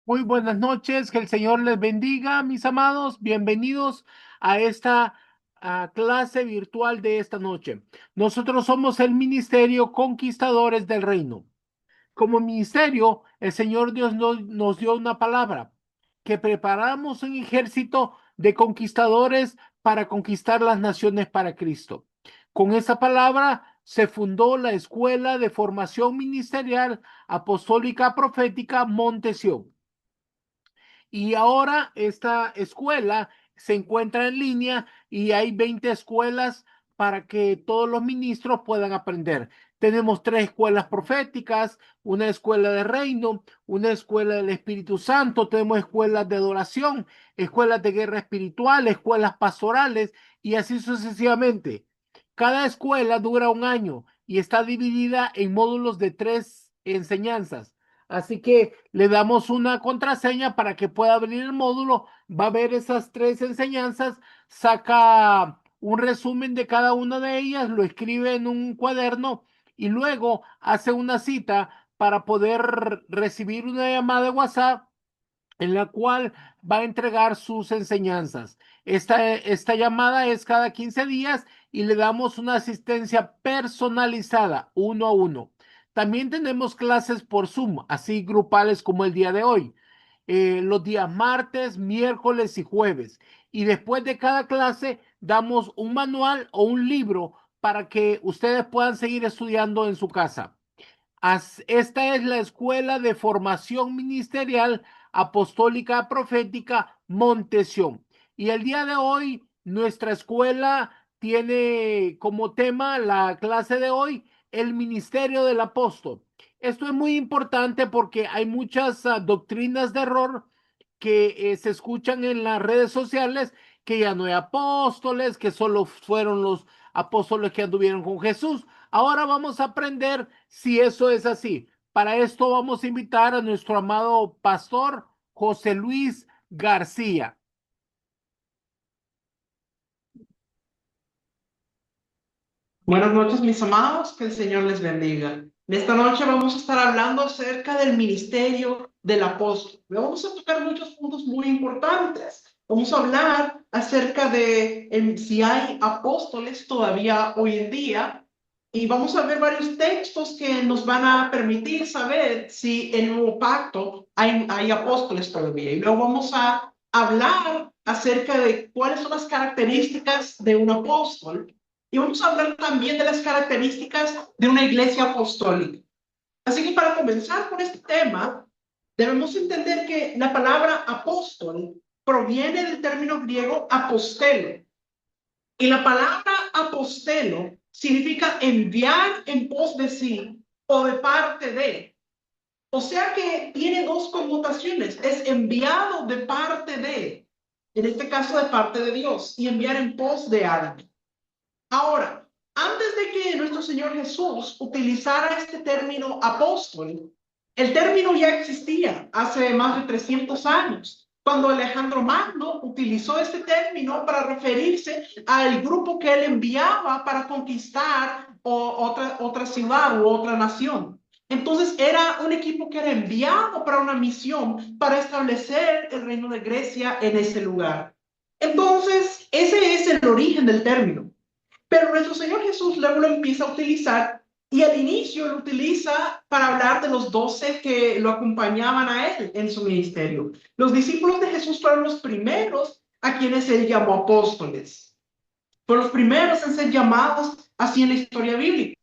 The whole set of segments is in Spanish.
Muy buenas noches, que el Señor les bendiga, mis amados. Bienvenidos a esta clase virtual de esta noche. Nosotros somos el Ministerio Conquistadores del Reino. Como ministerio, el Señor Dios nos dio una palabra, que preparamos un ejército de conquistadores para conquistar las naciones para Cristo. Con esa palabra se fundó la Escuela de Formación Ministerial Apostólica Profética Monte Sión. Y ahora esta escuela se encuentra en línea y hay 20 escuelas para que todos los ministros puedan aprender. Tenemos 3 escuelas proféticas, una escuela de reino, una escuela del Espíritu Santo, tenemos escuelas de adoración, escuelas de guerra espiritual, escuelas pastorales y así sucesivamente. Cada escuela dura un año y está dividida en módulos de 3 enseñanzas. Así que le damos una contraseña para que pueda abrir el módulo, va a ver esas 3 enseñanzas, saca un resumen de cada una de ellas, lo escribe en un cuaderno y luego hace una cita para poder recibir una llamada de WhatsApp en la cual va a entregar sus enseñanzas. Esta llamada es cada 15 días y le damos una asistencia personalizada, uno a uno. También tenemos clases por Zoom, así grupales como el día de hoy, los días martes, miércoles y jueves. Y después de cada clase damos un manual o un libro para que ustedes puedan seguir estudiando en su casa. Esta es la Escuela de Formación Ministerial Apostólica Profética Monte Sión. Y el día de hoy, nuestra escuela tiene como tema la clase de hoy, el ministerio del apóstol. Esto es muy importante porque hay muchas doctrinas de error que se escuchan en las redes sociales, que ya no hay apóstoles, que solo fueron los apóstoles que anduvieron con Jesús. Ahora vamos a aprender si eso es así. Para esto vamos a invitar a nuestro amado pastor José Luis García. Buenas noches, mis amados, que el Señor les bendiga. En esta noche vamos a estar hablando acerca del ministerio del apóstol. Vamos a tocar muchos puntos muy importantes. Vamos a hablar acerca de si hay apóstoles todavía hoy en día y vamos a ver varios textos que nos van a permitir saber si en el nuevo pacto hay apóstoles todavía. Y luego vamos a hablar acerca de cuáles son las características de un apóstol. Y vamos a hablar también de las características de una iglesia apostólica. Así que para comenzar con este tema, debemos entender que la palabra apóstol proviene del término griego apostelo. Y la palabra apostelo significa enviar en pos de sí o de parte de. O sea que tiene dos connotaciones. Es enviado de parte de, en este caso de parte de Dios, y enviar en pos de alguien. Ahora, antes de que nuestro Señor Jesús utilizara este término apóstol, el término ya existía hace más de 300 años, cuando Alejandro Magno utilizó este término para referirse al grupo que él enviaba para conquistar otra ciudad u otra nación. Entonces era un equipo que era enviado para una misión para establecer el reino de Grecia en ese lugar. Entonces, ese es el origen del término. Pero nuestro Señor Jesús luego lo empieza a utilizar y al inicio lo utiliza para hablar de los 12 que lo acompañaban a él en su ministerio. Los discípulos de Jesús fueron los primeros a quienes él llamó apóstoles. Fueron los primeros en ser llamados así en la historia bíblica.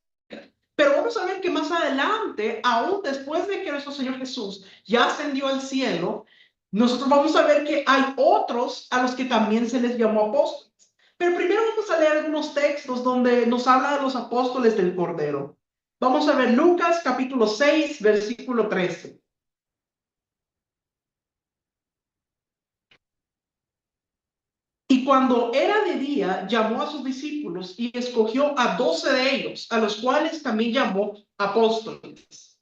Pero vamos a ver que más adelante, aún después de que nuestro Señor Jesús ya ascendió al cielo, nosotros vamos a ver que hay otros a los que también se les llamó apóstoles. Pero primero vamos a leer algunos textos donde nos habla de los apóstoles del Cordero. Vamos a ver Lucas capítulo 6, versículo 13. Y cuando era de día, llamó a sus discípulos y escogió a 12 de ellos, a los cuales también llamó apóstoles.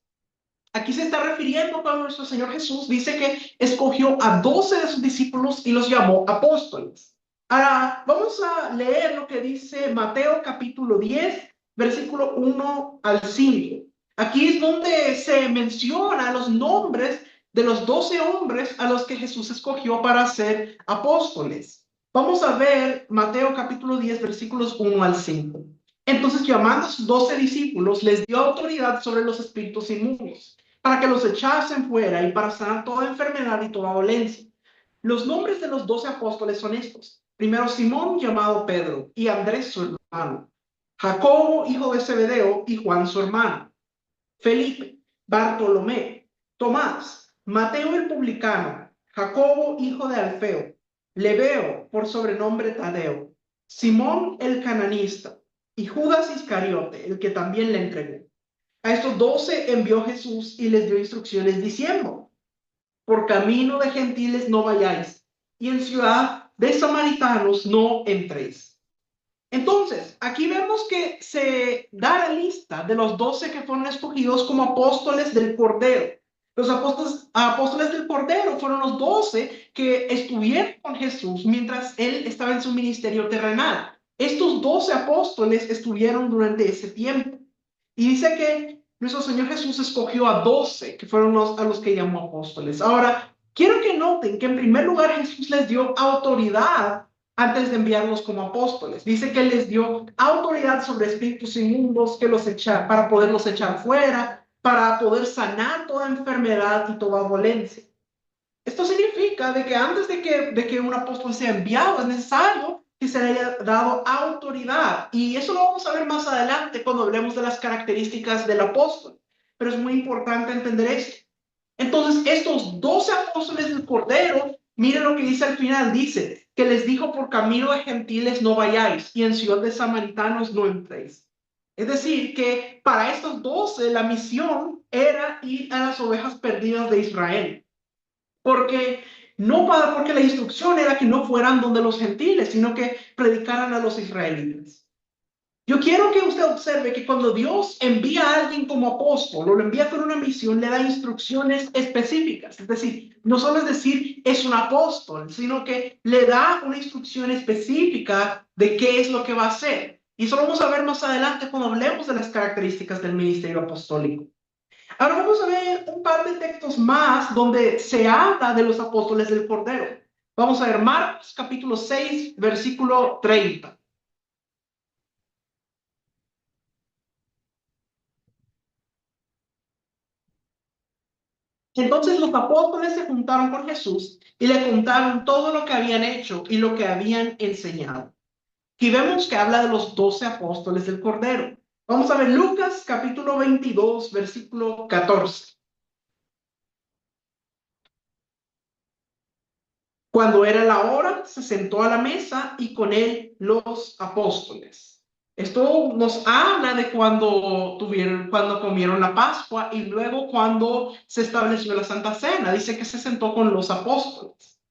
Aquí se está refiriendo cuando nuestro Señor Jesús dice que escogió a 12 de sus discípulos y los llamó apóstoles. Ahora, vamos a leer lo que dice Mateo capítulo 10, versículo 1 al 5. Aquí es donde se menciona los nombres de los 12 hombres a los que Jesús escogió para ser apóstoles. Vamos a ver Mateo capítulo 10, versículos 1 al 5. Entonces, llamando a sus 12 discípulos, les dio autoridad sobre los espíritus inmundos para que los echasen fuera y para sanar toda enfermedad y toda dolencia. Los nombres de los 12 apóstoles son estos. Primero Simón, llamado Pedro, y Andrés su hermano. Jacobo, hijo de Zebedeo, y Juan su hermano. Felipe, Bartolomé, Tomás, Mateo el publicano, Jacobo, hijo de Alfeo, Lebeo, por sobrenombre Tadeo, Simón el cananista, y Judas Iscariote, el que también le entregó. A estos 12 envió Jesús y les dio instrucciones diciendo, por camino de gentiles no vayáis, y en ciudad de samaritanos no entréis. Entonces, aquí vemos que se da la lista de los 12 que fueron escogidos como apóstoles del Cordero. Los apóstoles del Cordero fueron los 12 que estuvieron con Jesús mientras él estaba en su ministerio terrenal. Estos 12 apóstoles estuvieron durante ese tiempo. Y dice que nuestro Señor Jesús escogió a 12, que fueron a los que llamó apóstoles. Ahora, quiero que noten que en primer lugar Jesús les dio autoridad antes de enviarlos como apóstoles. Dice que les dio autoridad sobre espíritus inmundos que para poderlos echar fuera, para poder sanar toda enfermedad y toda dolencia. Esto significa de que antes de que un apóstol sea enviado es necesario que se le haya dado autoridad. Y eso lo vamos a ver más adelante cuando hablemos de las características del apóstol. Pero es muy importante entender esto. Entonces, estos 12 apóstoles del Cordero, miren lo que dice al final, dice que les dijo por camino de gentiles no vayáis y en ciudad de samaritanos no entréis. Es decir, que para estos 12 la misión era ir a las ovejas perdidas de Israel. Porque porque la instrucción era que no fueran donde los gentiles, sino que predicaran a los israelitas. Yo quiero que usted observe que cuando Dios envía a alguien como apóstol o lo envía con una misión, le da instrucciones específicas. Es decir, no solo es decir es un apóstol, sino que le da una instrucción específica de qué es lo que va a hacer. Y eso lo vamos a ver más adelante cuando hablemos de las características del ministerio apostólico. Ahora vamos a ver un par de textos más donde se habla de los apóstoles del Cordero. Vamos a ver Marcos capítulo 6, versículo 30. Entonces los apóstoles se juntaron con Jesús y le contaron todo lo que habían hecho y lo que habían enseñado. Aquí vemos que habla de los 12 apóstoles del Cordero. Vamos a ver Lucas capítulo 22, versículo 14. Cuando era la hora, se sentó a la mesa y con él los apóstoles. Esto nos habla de cuando comieron la Pascua y luego cuando se estableció la Santa Cena. Dice que se sentó con los apóstoles.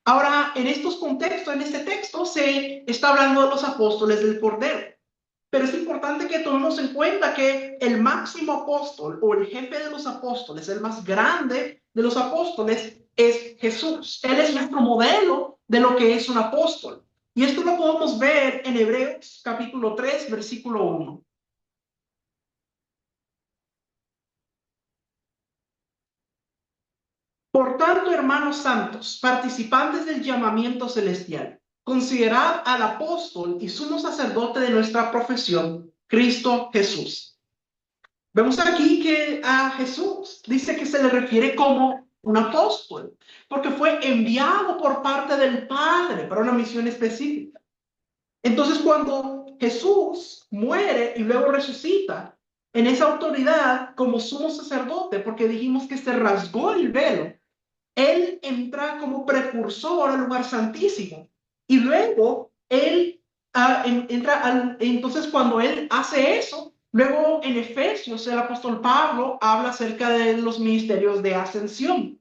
Ahora, en estos contextos, en este texto, se está hablando de los apóstoles del Cordero. Pero es importante que tomemos en cuenta que el máximo apóstol o el jefe de los apóstoles, el más grande de los apóstoles, es Jesús. Él es nuestro modelo de lo que es un apóstol. Y esto lo podemos ver en Hebreos capítulo 3, versículo 1. Por tanto, hermanos santos, participantes del llamamiento celestial, considerad al apóstol y sumo sacerdote de nuestra profesión, Cristo Jesús. Vemos aquí que a Jesús dice que se le refiere como un apóstol, porque fue enviado por parte del Padre para una misión específica. Entonces, cuando Jesús muere y luego resucita, en esa autoridad como sumo sacerdote, porque dijimos que se rasgó el velo, él entra como precursor al lugar santísimo. Y luego él entonces cuando él hace eso, luego en Efesios el apóstol Pablo habla acerca de los ministerios de ascensión.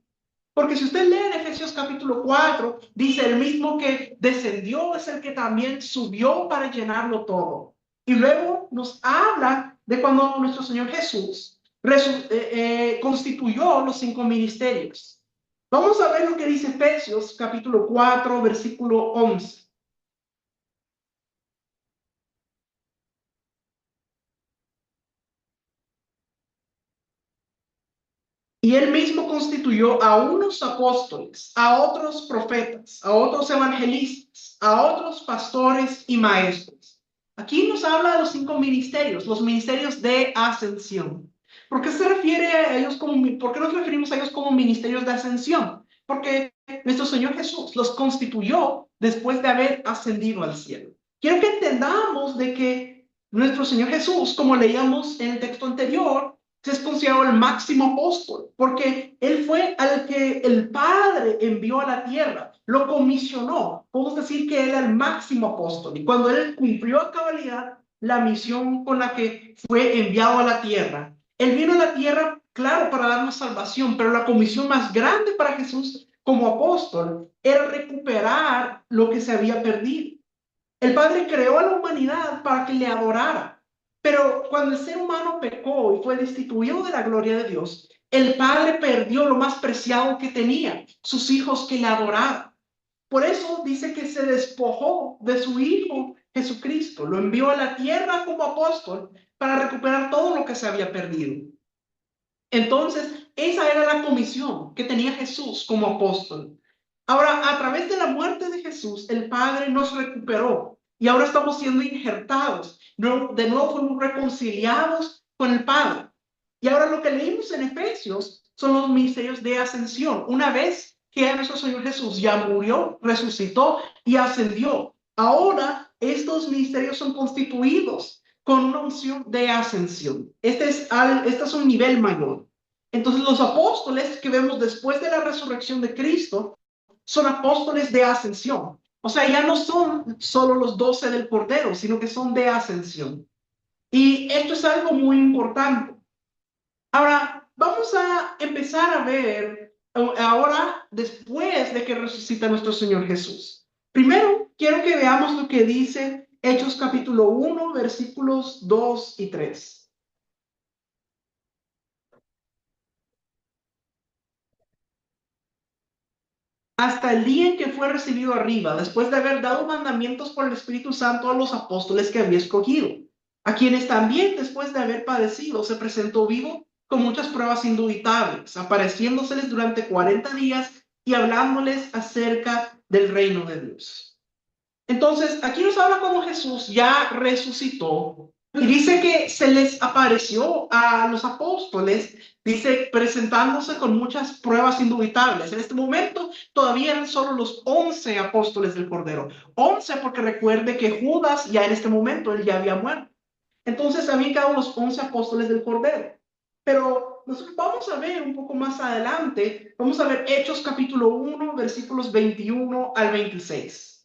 Porque si usted lee en Efesios capítulo 4, dice el mismo que descendió es el que también subió para llenarlo todo. Y luego nos habla de cuando nuestro Señor Jesús constituyó los 5 ministerios. Vamos a ver lo que dice Efesios capítulo 4, versículo 11. Y él mismo constituyó a unos apóstoles, a otros profetas, a otros evangelistas, a otros pastores y maestros. Aquí nos habla de los 5 ministerios, los ministerios de ascensión. ¿Por qué se refiere a ellos por qué nos referimos a ellos como ministerios de ascensión? Porque nuestro Señor Jesús los constituyó después de haber ascendido al cielo. Quiero que entendamos de que nuestro Señor Jesús, como leíamos en el texto anterior, es considerado el máximo apóstol, porque él fue al que el Padre envió a la tierra, lo comisionó. Podemos decir que él era el máximo apóstol. Y cuando él cumplió a cabalidad la misión con la que fue enviado a la tierra, él vino a la tierra, claro, para darnos salvación, pero la comisión más grande para Jesús como apóstol era recuperar lo que se había perdido. El Padre creó a la humanidad para que le adorara. Pero cuando el ser humano pecó y fue destituido de la gloria de Dios, el Padre perdió lo más preciado que tenía, sus hijos que le adoraban. Por eso dice que se despojó de su Hijo Jesucristo, lo envió a la tierra como apóstol para recuperar todo lo que se había perdido. Entonces, esa era la comisión que tenía Jesús como apóstol. Ahora, a través de la muerte de Jesús, el Padre nos recuperó y ahora estamos siendo injertados. De nuevo fuimos reconciliados con el Padre. Y ahora lo que leímos en Efesios son los misterios de ascensión. Una vez que nuestro Señor Jesús ya murió, resucitó y ascendió, ahora estos misterios son constituidos con una unción de ascensión. Este es un nivel mayor. Entonces los apóstoles que vemos después de la resurrección de Cristo son apóstoles de ascensión. O sea, ya no son solo los 12 del Cordero, sino que son de ascensión. Y esto es algo muy importante. Ahora, vamos a empezar a ver ahora después de que resucita nuestro Señor Jesús. Primero, quiero que veamos lo que dice Hechos capítulo 1, versículos 2 y 3. Hasta el día en que fue recibido arriba, después de haber dado mandamientos por el Espíritu Santo a los apóstoles que había escogido, a quienes también después de haber padecido se presentó vivo con muchas pruebas indubitables, apareciéndoseles durante 40 días y hablándoles acerca del reino de Dios. Entonces, aquí nos habla cómo Jesús ya resucitó y dice que se les apareció a los apóstoles, dice, presentándose con muchas pruebas indubitables. En este momento todavía eran solo los 11 apóstoles del Cordero. 11 porque recuerde que Judas ya en este momento, él ya había muerto. Entonces habían quedado los 11 apóstoles del Cordero. Pero nosotros vamos a ver un poco más adelante, vamos a ver Hechos capítulo 1, versículos 21 al 26.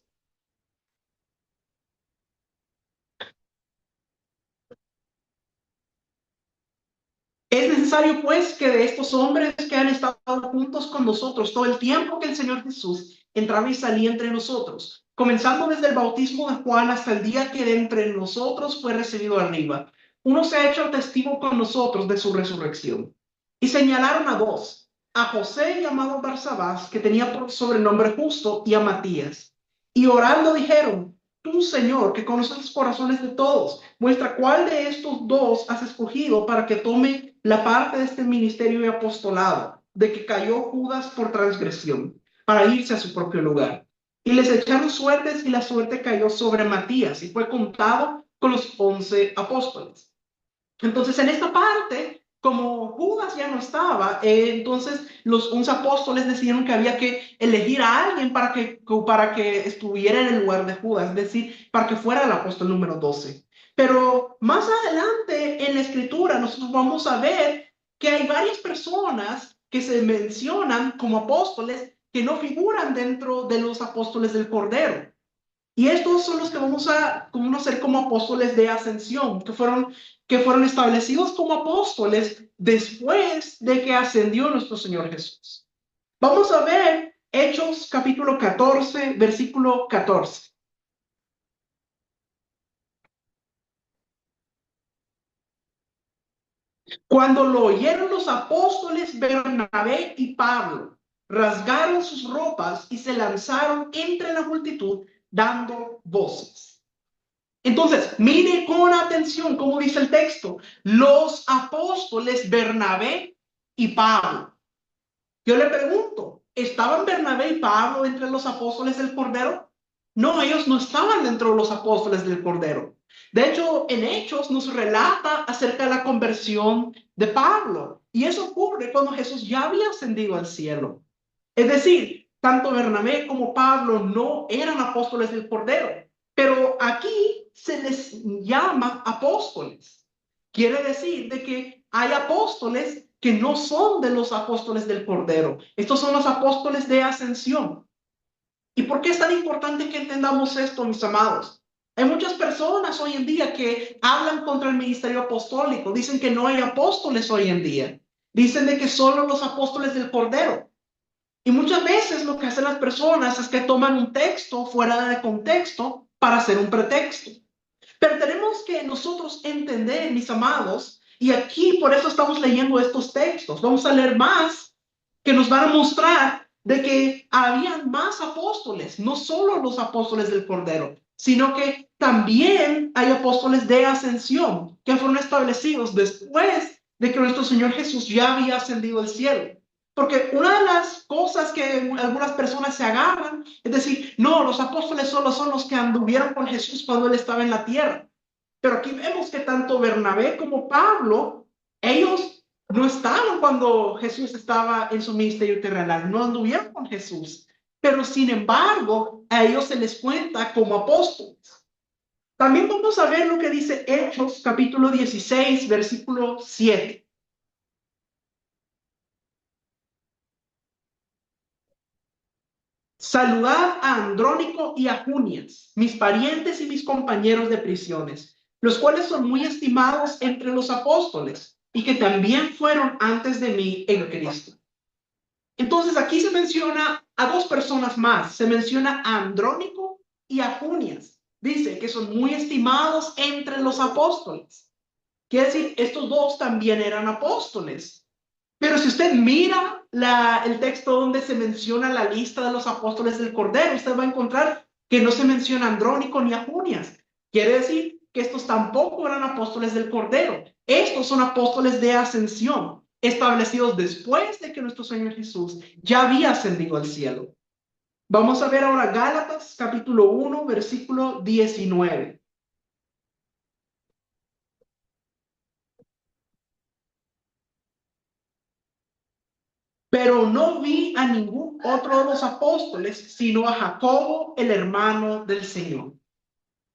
Es necesario, pues, que de estos hombres que han estado juntos con nosotros todo el tiempo que el Señor Jesús entraba y salía entre nosotros, comenzando desde el bautismo de Juan hasta el día que de entre nosotros fue recibido arriba, uno se ha hecho testigo con nosotros de su resurrección. Y señalaron a dos, a José llamado Barsabás, que tenía por sobrenombre Justo, y a Matías. Y orando dijeron, tú, Señor, que conoces los corazones de todos, muestra cuál de estos dos has escogido para que tome la parte de este ministerio y apostolado, de que cayó Judas por transgresión para irse a su propio lugar. Y les echaron suertes y la suerte cayó sobre Matías y fue contado con los 11 apóstoles. Entonces, en esta parte, como Judas ya no estaba, entonces los 11 apóstoles decidieron que había que elegir a alguien para que estuviera en el lugar de Judas, es decir, para que fuera el apóstol número 12. Pero más adelante en la escritura nosotros vamos a ver que hay varias personas que se mencionan como apóstoles que no figuran dentro de los apóstoles del Cordero. Y estos son los que vamos a conocer como apóstoles de ascensión, que fueron establecidos como apóstoles después de que ascendió nuestro Señor Jesús. Vamos a ver Hechos capítulo 14, versículo 14. Cuando lo oyeron los apóstoles Bernabé y Pablo, rasgaron sus ropas y se lanzaron entre la multitud dando voces. Entonces, mire con atención cómo dice el texto. Los apóstoles Bernabé y Pablo. Yo le pregunto, ¿estaban Bernabé y Pablo entre los apóstoles del Cordero? No, ellos no estaban dentro de los apóstoles del Cordero. De hecho, en Hechos nos relata acerca de la conversión de Pablo. Y eso ocurre cuando Jesús ya había ascendido al cielo. Es decir, tanto Bernabé como Pablo no eran apóstoles del Cordero, pero aquí se les llama apóstoles. Quiere decir de que hay apóstoles que no son de los apóstoles del Cordero. Estos son los apóstoles de ascensión. ¿Y por qué es tan importante que entendamos esto, mis amados? Hay muchas personas hoy en día que hablan contra el ministerio apostólico, dicen que no hay apóstoles hoy en día, dicen de que solo los apóstoles del Cordero. Y muchas veces lo que hacen las personas es que toman un texto fuera de contexto para hacer un pretexto. Pero tenemos que nosotros entender, mis amados, y aquí por eso estamos leyendo estos textos. Vamos a leer más que nos van a mostrar de que habían más apóstoles, no solo los apóstoles del Cordero, sino que también hay apóstoles de ascensión que fueron establecidos después de que nuestro Señor Jesús ya había ascendido al cielo. Porque una de las cosas que algunas personas se agarran es decir, no, los apóstoles solo son los que anduvieron con Jesús cuando él estaba en la tierra. Pero aquí vemos que tanto Bernabé como Pablo, ellos no estaban cuando Jesús estaba en su ministerio terrenal, no anduvieron con Jesús. Pero sin embargo, a ellos se les cuenta como apóstoles. También vamos a ver lo que dice Hechos capítulo 16, versículo 7. Saludad a Andrónico y a Junias, mis parientes y mis compañeros de prisiones, los cuales son muy estimados entre los apóstoles y que también fueron antes de mí en Cristo. Entonces aquí se menciona a dos personas más, se menciona a Andrónico y a Junias. Dice que son muy estimados entre los apóstoles. Quiere decir, estos dos también eran apóstoles. Pero si usted mira el texto donde se menciona la lista de los apóstoles del Cordero, usted va a encontrar que no se menciona a Andrónico ni a Junias. Quiere decir que estos tampoco eran apóstoles del Cordero. Estos son apóstoles de ascensión, establecidos después de que nuestro Señor Jesús ya había ascendido al cielo. Vamos a ver ahora Gálatas capítulo 1, versículo 19. Pero no vi a ningún otro de los apóstoles, sino a Jacobo, el hermano del Señor.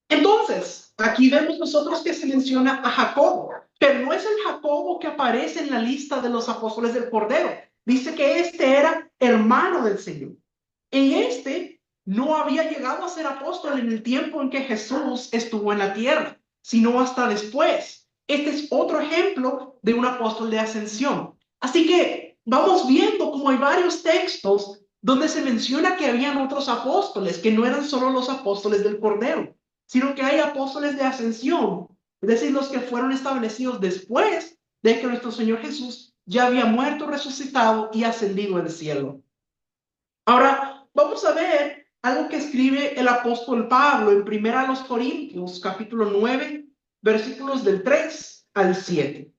Entonces, aquí vemos nosotros que se menciona a Jacobo, pero no es el Jacobo que aparece en la lista de los apóstoles del Cordero. Dice que este era hermano del Señor. Y este no había llegado a ser apóstol en el tiempo en que Jesús estuvo en la tierra, sino hasta después. Este es otro ejemplo de un apóstol de ascensión. Así que vamos viendo como hay varios textos donde se menciona que habían otros apóstoles, que no eran solo los apóstoles del Cordero, sino que hay apóstoles de ascensión, es decir, los que fueron establecidos después de que nuestro Señor Jesús ya había muerto, resucitado y ascendido al cielo. Ahora, vamos a ver algo que escribe el apóstol Pablo en 1 Corintios, capítulo 9, versículos del 3 al 7.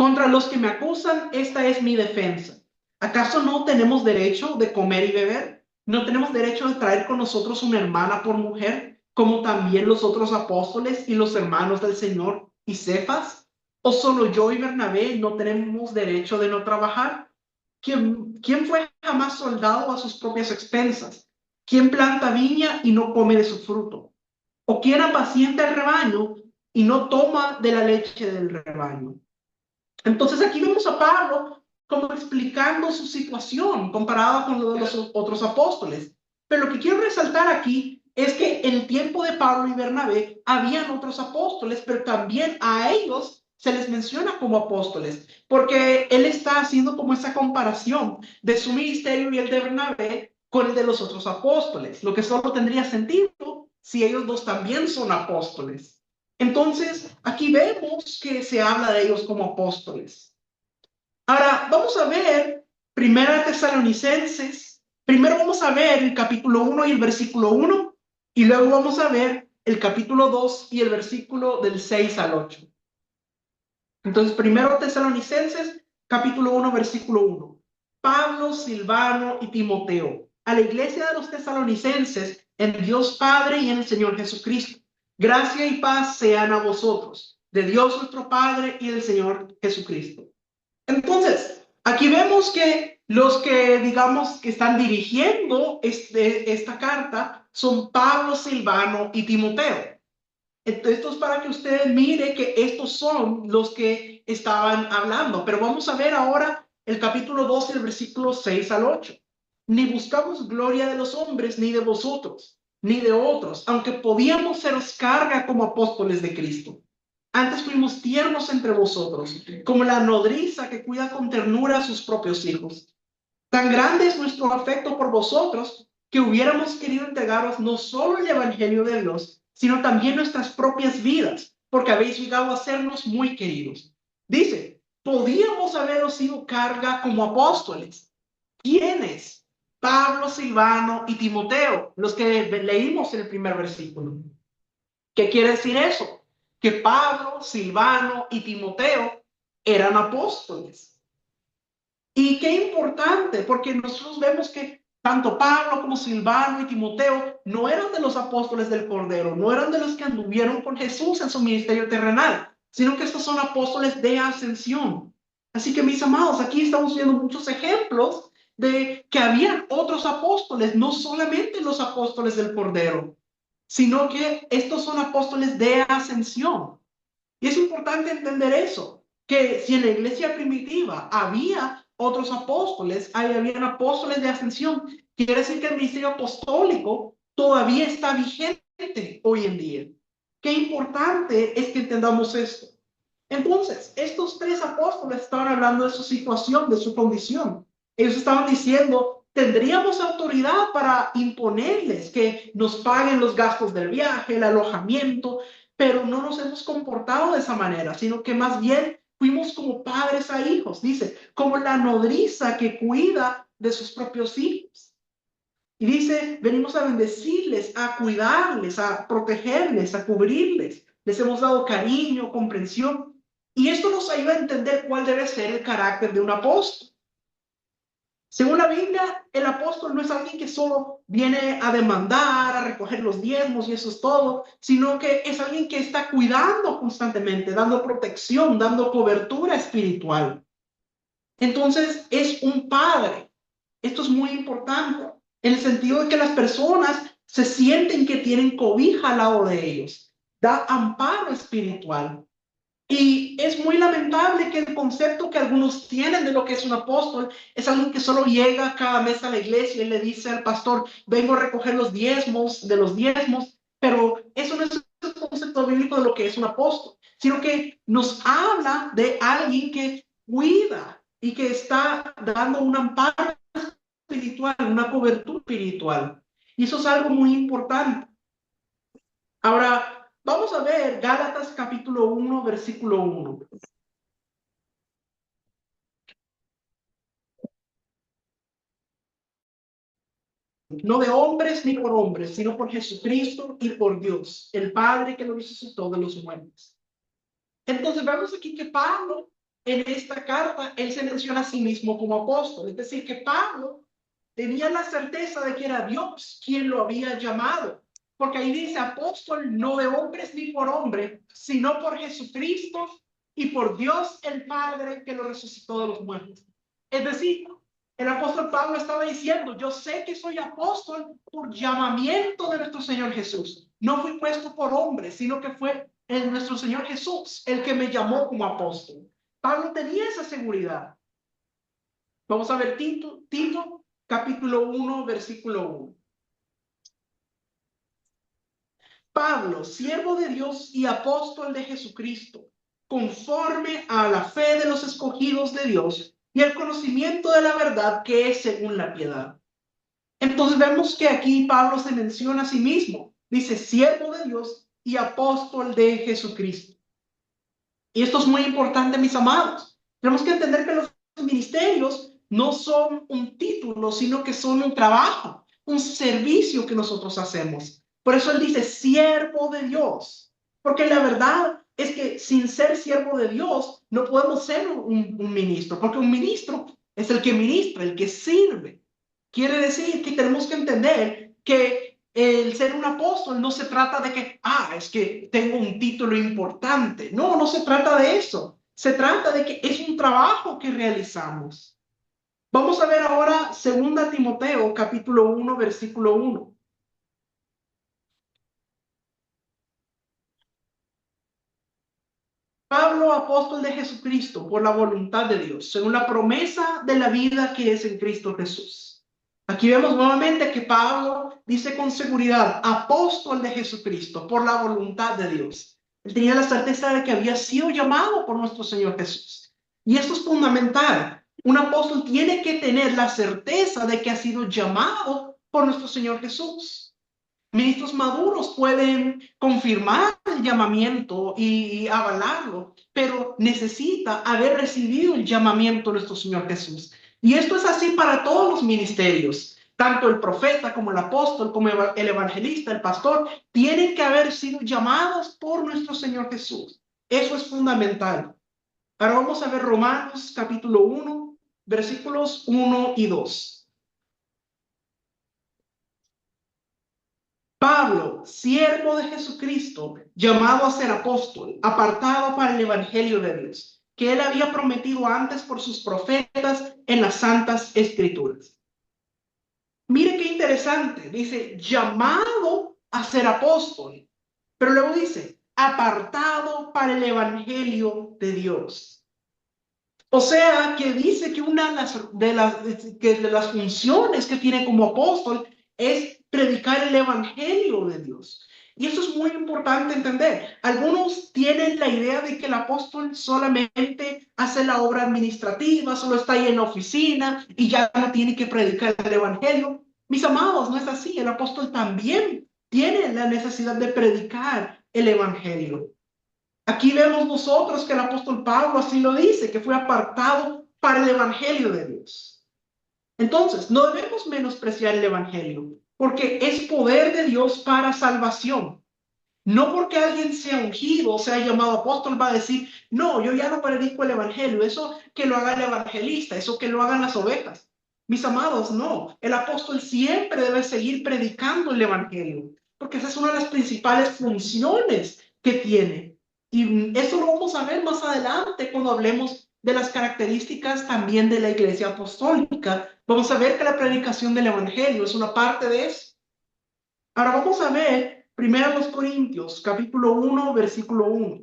Contra los que me acusan, esta es mi defensa. ¿Acaso no tenemos derecho de comer y beber? ¿No tenemos derecho de traer con nosotros una hermana por mujer, como también los otros apóstoles y los hermanos del Señor y Cefas? ¿O solo yo y Bernabé no tenemos derecho de no trabajar? ¿Quién fue jamás soldado a sus propias expensas? ¿Quién planta viña y no come de su fruto? ¿O quién apacienta el rebaño y no toma de la leche del rebaño? Entonces aquí vemos a Pablo como explicando su situación comparada con lo de los otros apóstoles. Pero lo que quiero resaltar aquí es que en el tiempo de Pablo y Bernabé habían otros apóstoles, pero también a ellos se les menciona como apóstoles, porque él está haciendo como esa comparación de su ministerio y el de Bernabé con el de los otros apóstoles, lo que solo tendría sentido si ellos dos también son apóstoles. Entonces, aquí vemos que se habla de ellos como apóstoles. Ahora, vamos a ver Primera Tesalonicenses. Primero vamos a ver el capítulo 1 y el versículo 1, y luego vamos a ver el capítulo 2 y el versículo del 6 al 8. Entonces, primero Tesalonicenses, capítulo 1, versículo 1. Pablo, Silvano y Timoteo, a la iglesia de los tesalonicenses, en Dios Padre y en el Señor Jesucristo. Gracia y paz sean a vosotros, de Dios nuestro Padre y del Señor Jesucristo. Entonces, aquí vemos que los que, digamos, que están dirigiendo esta carta son Pablo, Silvano y Timoteo. Esto es para que usted mire que estos son los que estaban hablando. Pero vamos a ver ahora el capítulo 12, el versículo 6 al 8. Ni buscamos gloria de los hombres, ni de vosotros, ni de otros, aunque podíamos seros carga como apóstoles de Cristo. Antes fuimos tiernos entre vosotros, como la nodriza que cuida con ternura a sus propios hijos. Tan grande es nuestro afecto por vosotros que hubiéramos querido entregaros no solo el Evangelio de Dios, sino también nuestras propias vidas, porque habéis llegado a sernos muy queridos. Dice, podíamos haberos sido carga como apóstoles. ¿Quiénes? Pablo, Silvano y Timoteo, los que leímos en el primer versículo. ¿Qué quiere decir eso? Que Pablo, Silvano y Timoteo eran apóstoles. Y qué importante, porque nosotros vemos que tanto Pablo como Silvano y Timoteo no eran de los apóstoles del Cordero, no eran de los que anduvieron con Jesús en su ministerio terrenal, sino que estos son apóstoles de ascensión. Así que mis amados, aquí estamos viendo muchos ejemplos de que habían otros apóstoles, no solamente los apóstoles del Cordero, sino que estos son apóstoles de ascensión. Y es importante entender eso, que si en la iglesia primitiva había otros apóstoles, ahí habían apóstoles de ascensión, quiere decir que el ministerio apostólico todavía está vigente hoy en día. Qué importante es que entendamos esto. Entonces, estos tres apóstoles estaban hablando de su situación, de su condición. Ellos estaban diciendo, tendríamos autoridad para imponerles que nos paguen los gastos del viaje, el alojamiento, pero no nos hemos comportado de esa manera, sino que más bien fuimos como padres a hijos, dice, como la nodriza que cuida de sus propios hijos. Y dice, venimos a bendecirles, a cuidarles, a protegerles, a cubrirles. Les hemos dado cariño, comprensión. Y esto nos ayuda a entender cuál debe ser el carácter de un apóstol. Según la Biblia, el apóstol no es alguien que solo viene a demandar, a recoger los diezmos y eso es todo, sino que es alguien que está cuidando constantemente, dando protección, dando cobertura espiritual. Entonces, es un padre. Esto es muy importante, en el sentido de que las personas se sienten que tienen cobija al lado de ellos, da amparo espiritual. Y es muy lamentable que el concepto que algunos tienen de lo que es un apóstol es alguien que solo llega cada mes a la iglesia y le dice al pastor, vengo a recoger los diezmos de los diezmos, pero eso no es el concepto bíblico de lo que es un apóstol, sino que nos habla de alguien que cuida y que está dando un amparo espiritual, una cobertura espiritual. Y eso es algo muy importante. Ahora, vamos a ver Gálatas capítulo 1, versículo 1. No de hombres ni por hombres, sino por Jesucristo y por Dios, el Padre que lo resucitó de los muertos. Entonces vemos aquí que Pablo en esta carta, él se menciona a sí mismo como apóstol. Es decir, que Pablo tenía la certeza de que era Dios quien lo había llamado. Porque ahí dice apóstol no de hombres ni por hombre, sino por Jesucristo y por Dios el Padre que lo resucitó de los muertos. Es decir, el apóstol Pablo estaba diciendo, yo sé que soy apóstol por llamamiento de nuestro Señor Jesús. No fui puesto por hombre, sino que fue nuestro Señor Jesús el que me llamó como apóstol. Pablo tenía esa seguridad. Vamos a ver Tito capítulo 1, versículo 1. Pablo, siervo de Dios y apóstol de Jesucristo, conforme a la fe de los escogidos de Dios y el conocimiento de la verdad que es según la piedad. Entonces vemos que aquí Pablo se menciona a sí mismo. Dice, siervo de Dios y apóstol de Jesucristo. Y esto es muy importante, mis amados. Tenemos que entender que los ministerios no son un título, sino que son un trabajo, un servicio que nosotros hacemos. Por eso él dice, siervo de Dios. Porque la verdad es que sin ser siervo de Dios, no podemos ser un ministro, porque un ministro es el que ministra, el que sirve. Quiere decir que tenemos que entender que el ser un apóstol no se trata de que, es que tengo un título importante. No, no se trata de eso. Se trata de que es un trabajo que realizamos. Vamos a ver ahora 2 Timoteo, capítulo 1, versículo 1. Pablo, apóstol de Jesucristo, por la voluntad de Dios, según la promesa de la vida que es en Cristo Jesús. Aquí vemos nuevamente que Pablo dice con seguridad, apóstol de Jesucristo, por la voluntad de Dios. Él tenía la certeza de que había sido llamado por nuestro Señor Jesús. Y esto es fundamental. Un apóstol tiene que tener la certeza de que ha sido llamado por nuestro Señor Jesús. Ministros maduros pueden confirmar el llamamiento y avalarlo, pero necesita haber recibido el llamamiento de nuestro Señor Jesús. Y esto es así para todos los ministerios. Tanto el profeta como el apóstol, como el evangelista, el pastor, tienen que haber sido llamados por nuestro Señor Jesús. Eso es fundamental. Ahora vamos a ver Romanos capítulo 1, versículos 1 y 2. Pablo, siervo de Jesucristo, llamado a ser apóstol, apartado para el evangelio de Dios, que él había prometido antes por sus profetas en las santas escrituras. Mire qué interesante, dice, llamado a ser apóstol, pero luego dice, apartado para el evangelio de Dios. O sea, que dice que una de las funciones que tiene como apóstol es predicar el evangelio de Dios. Y eso es muy importante entender. Algunos tienen la idea de que el apóstol solamente hace la obra administrativa, solo está ahí en la oficina y ya no tiene que predicar el evangelio. Mis amados, no es así. El apóstol también tiene la necesidad de predicar el evangelio. Aquí vemos nosotros que el apóstol Pablo así lo dice, que fue apartado para el evangelio de Dios. Entonces, no debemos menospreciar el evangelio, porque es poder de Dios para salvación. No porque alguien sea ungido o sea llamado apóstol va a decir, no, yo ya no predico el evangelio, eso que lo haga el evangelista, eso que lo hagan las ovejas. Mis amados, no, el apóstol siempre debe seguir predicando el evangelio, porque esa es una de las principales funciones que tiene. Y eso lo vamos a ver más adelante cuando hablemos de las características también de la iglesia apostólica. Vamos a ver que la predicación del evangelio es una parte de eso. Ahora vamos a ver 1 Corintios, capítulo 1, versículo 1.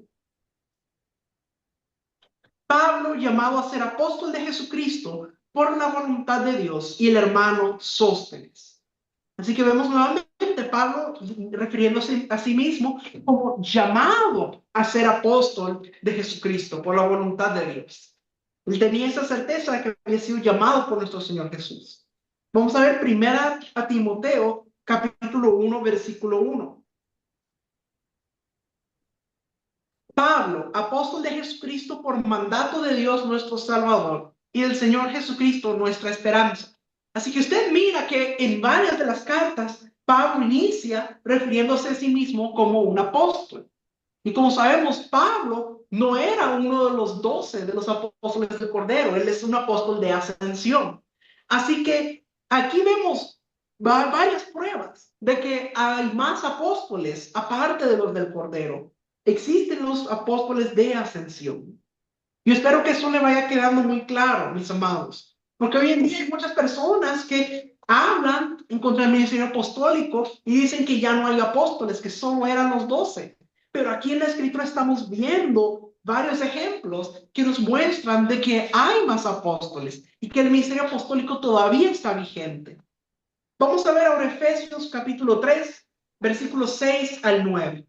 Pablo, llamado a ser apóstol de Jesucristo por la voluntad de Dios, y el hermano Sóstenes. Así que vemos nuevamente Pablo refiriéndose a sí mismo como llamado a ser apóstol de Jesucristo por la voluntad de Dios. Él tenía esa certeza de que había sido llamado por nuestro Señor Jesús. Vamos a ver 1 Timoteo, capítulo 1, versículo 1. Pablo, apóstol de Jesucristo por mandato de Dios nuestro Salvador y del Señor Jesucristo nuestra esperanza. Así que usted mira que en varias de las cartas Pablo inicia refiriéndose a sí mismo como un apóstol. Y como sabemos, Pablo no era uno de los 12 de los apóstoles del Cordero, él es un apóstol de ascensión. Así que aquí vemos varias pruebas de que hay más apóstoles aparte de los del Cordero. Existen los apóstoles de ascensión. Yo espero que eso le vaya quedando muy claro, mis amados, porque hoy en día hay muchas personas que hablan en contra del ministerio apostólico y dicen que ya no hay apóstoles, que solo eran los 12. Pero aquí en la escritura estamos viendo varios ejemplos que nos muestran de que hay más apóstoles y que el ministerio apostólico todavía está vigente. Vamos a ver ahora Efesios capítulo 3, versículos 6 al 9.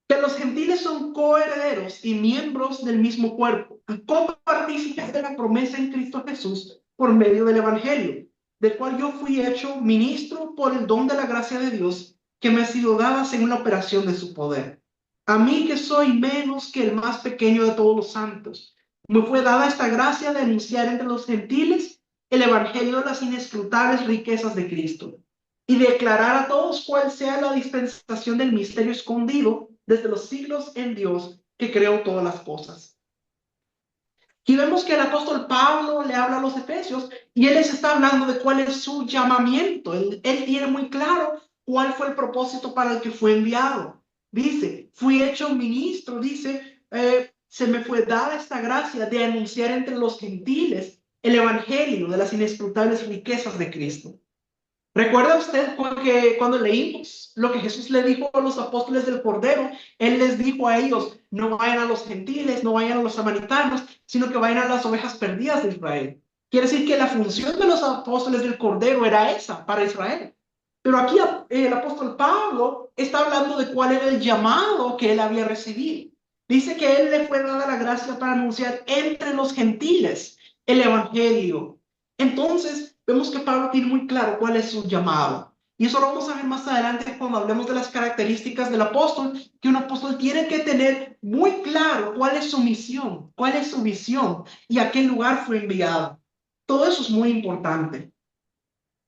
Que los gentiles son coherederos y miembros del mismo cuerpo, y copartícipes de la promesa en Cristo Jesús por medio del Evangelio, del cual yo fui hecho ministro por el don de la gracia de Dios que me ha sido dada según la operación de su poder. A mí que soy menos que el más pequeño de todos los santos, me fue dada esta gracia de anunciar entre los gentiles el Evangelio de las inescrutables riquezas de Cristo y declarar a todos cuál sea la dispensación del misterio escondido desde los siglos en Dios que creó todas las cosas. Y vemos que el apóstol Pablo le habla a los efesios y él les está hablando de cuál es su llamamiento. Él tiene muy claro cuál fue el propósito para el que fue enviado. Dice, fui hecho ministro, dice, se me fue dada esta gracia de anunciar entre los gentiles el evangelio de las inescrutables riquezas de Cristo. ¿Recuerda usted que cuando leímos lo que Jesús le dijo a los apóstoles del Cordero? Él les dijo a ellos, no vayan a los gentiles, no vayan a los samaritanos, sino que vayan a las ovejas perdidas de Israel. Quiere decir que la función de los apóstoles del Cordero era esa, para Israel. Pero aquí el apóstol Pablo está hablando de cuál era el llamado que él había recibido. Dice que él le fue dada la gracia para anunciar entre los gentiles el evangelio. Entonces, vemos que Pablo tiene muy claro cuál es su llamado. Y eso lo vamos a ver más adelante cuando hablemos de las características del apóstol, que un apóstol tiene que tener muy claro cuál es su misión, cuál es su visión y a qué lugar fue enviado. Todo eso es muy importante.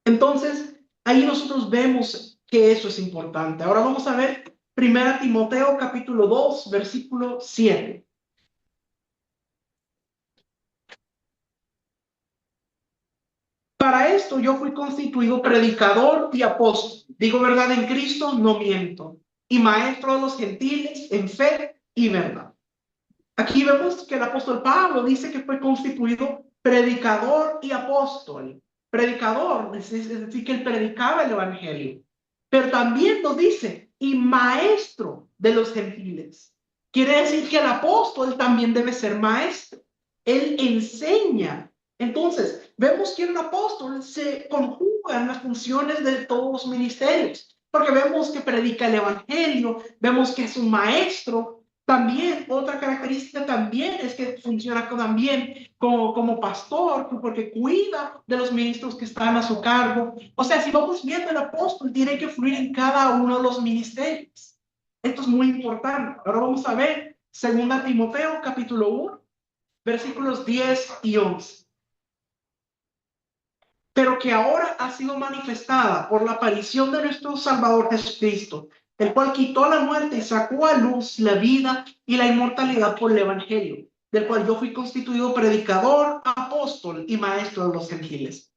Entonces, ahí nosotros vemos que eso es importante. Ahora vamos a ver 1 Timoteo capítulo 2, versículo 7. Para esto yo fui constituido predicador y apóstol. Digo verdad en Cristo, no miento. Y maestro de los gentiles en fe y verdad. Aquí vemos que el apóstol Pablo dice que fue constituido predicador y apóstol. Predicador, es decir, que él predicaba el evangelio. Pero también nos dice, y maestro de los gentiles. Quiere decir que el apóstol también debe ser maestro. Él enseña. Entonces, vemos que el apóstol se conjuga en las funciones de todos los ministerios, porque vemos que predica el evangelio, vemos que es un maestro. También, otra característica también es que funciona también como pastor, porque cuida de los ministros que están a su cargo. O sea, si vamos viendo, el apóstol tiene que fluir en cada uno de los ministerios. Esto es muy importante. Ahora vamos a ver 2 Timoteo capítulo 1, versículos 10 y 11. Pero que ahora ha sido manifestada por la aparición de nuestro Salvador Jesucristo, el cual quitó la muerte y sacó a luz la vida y la inmortalidad por el Evangelio, del cual yo fui constituido predicador, apóstol y maestro de los gentiles.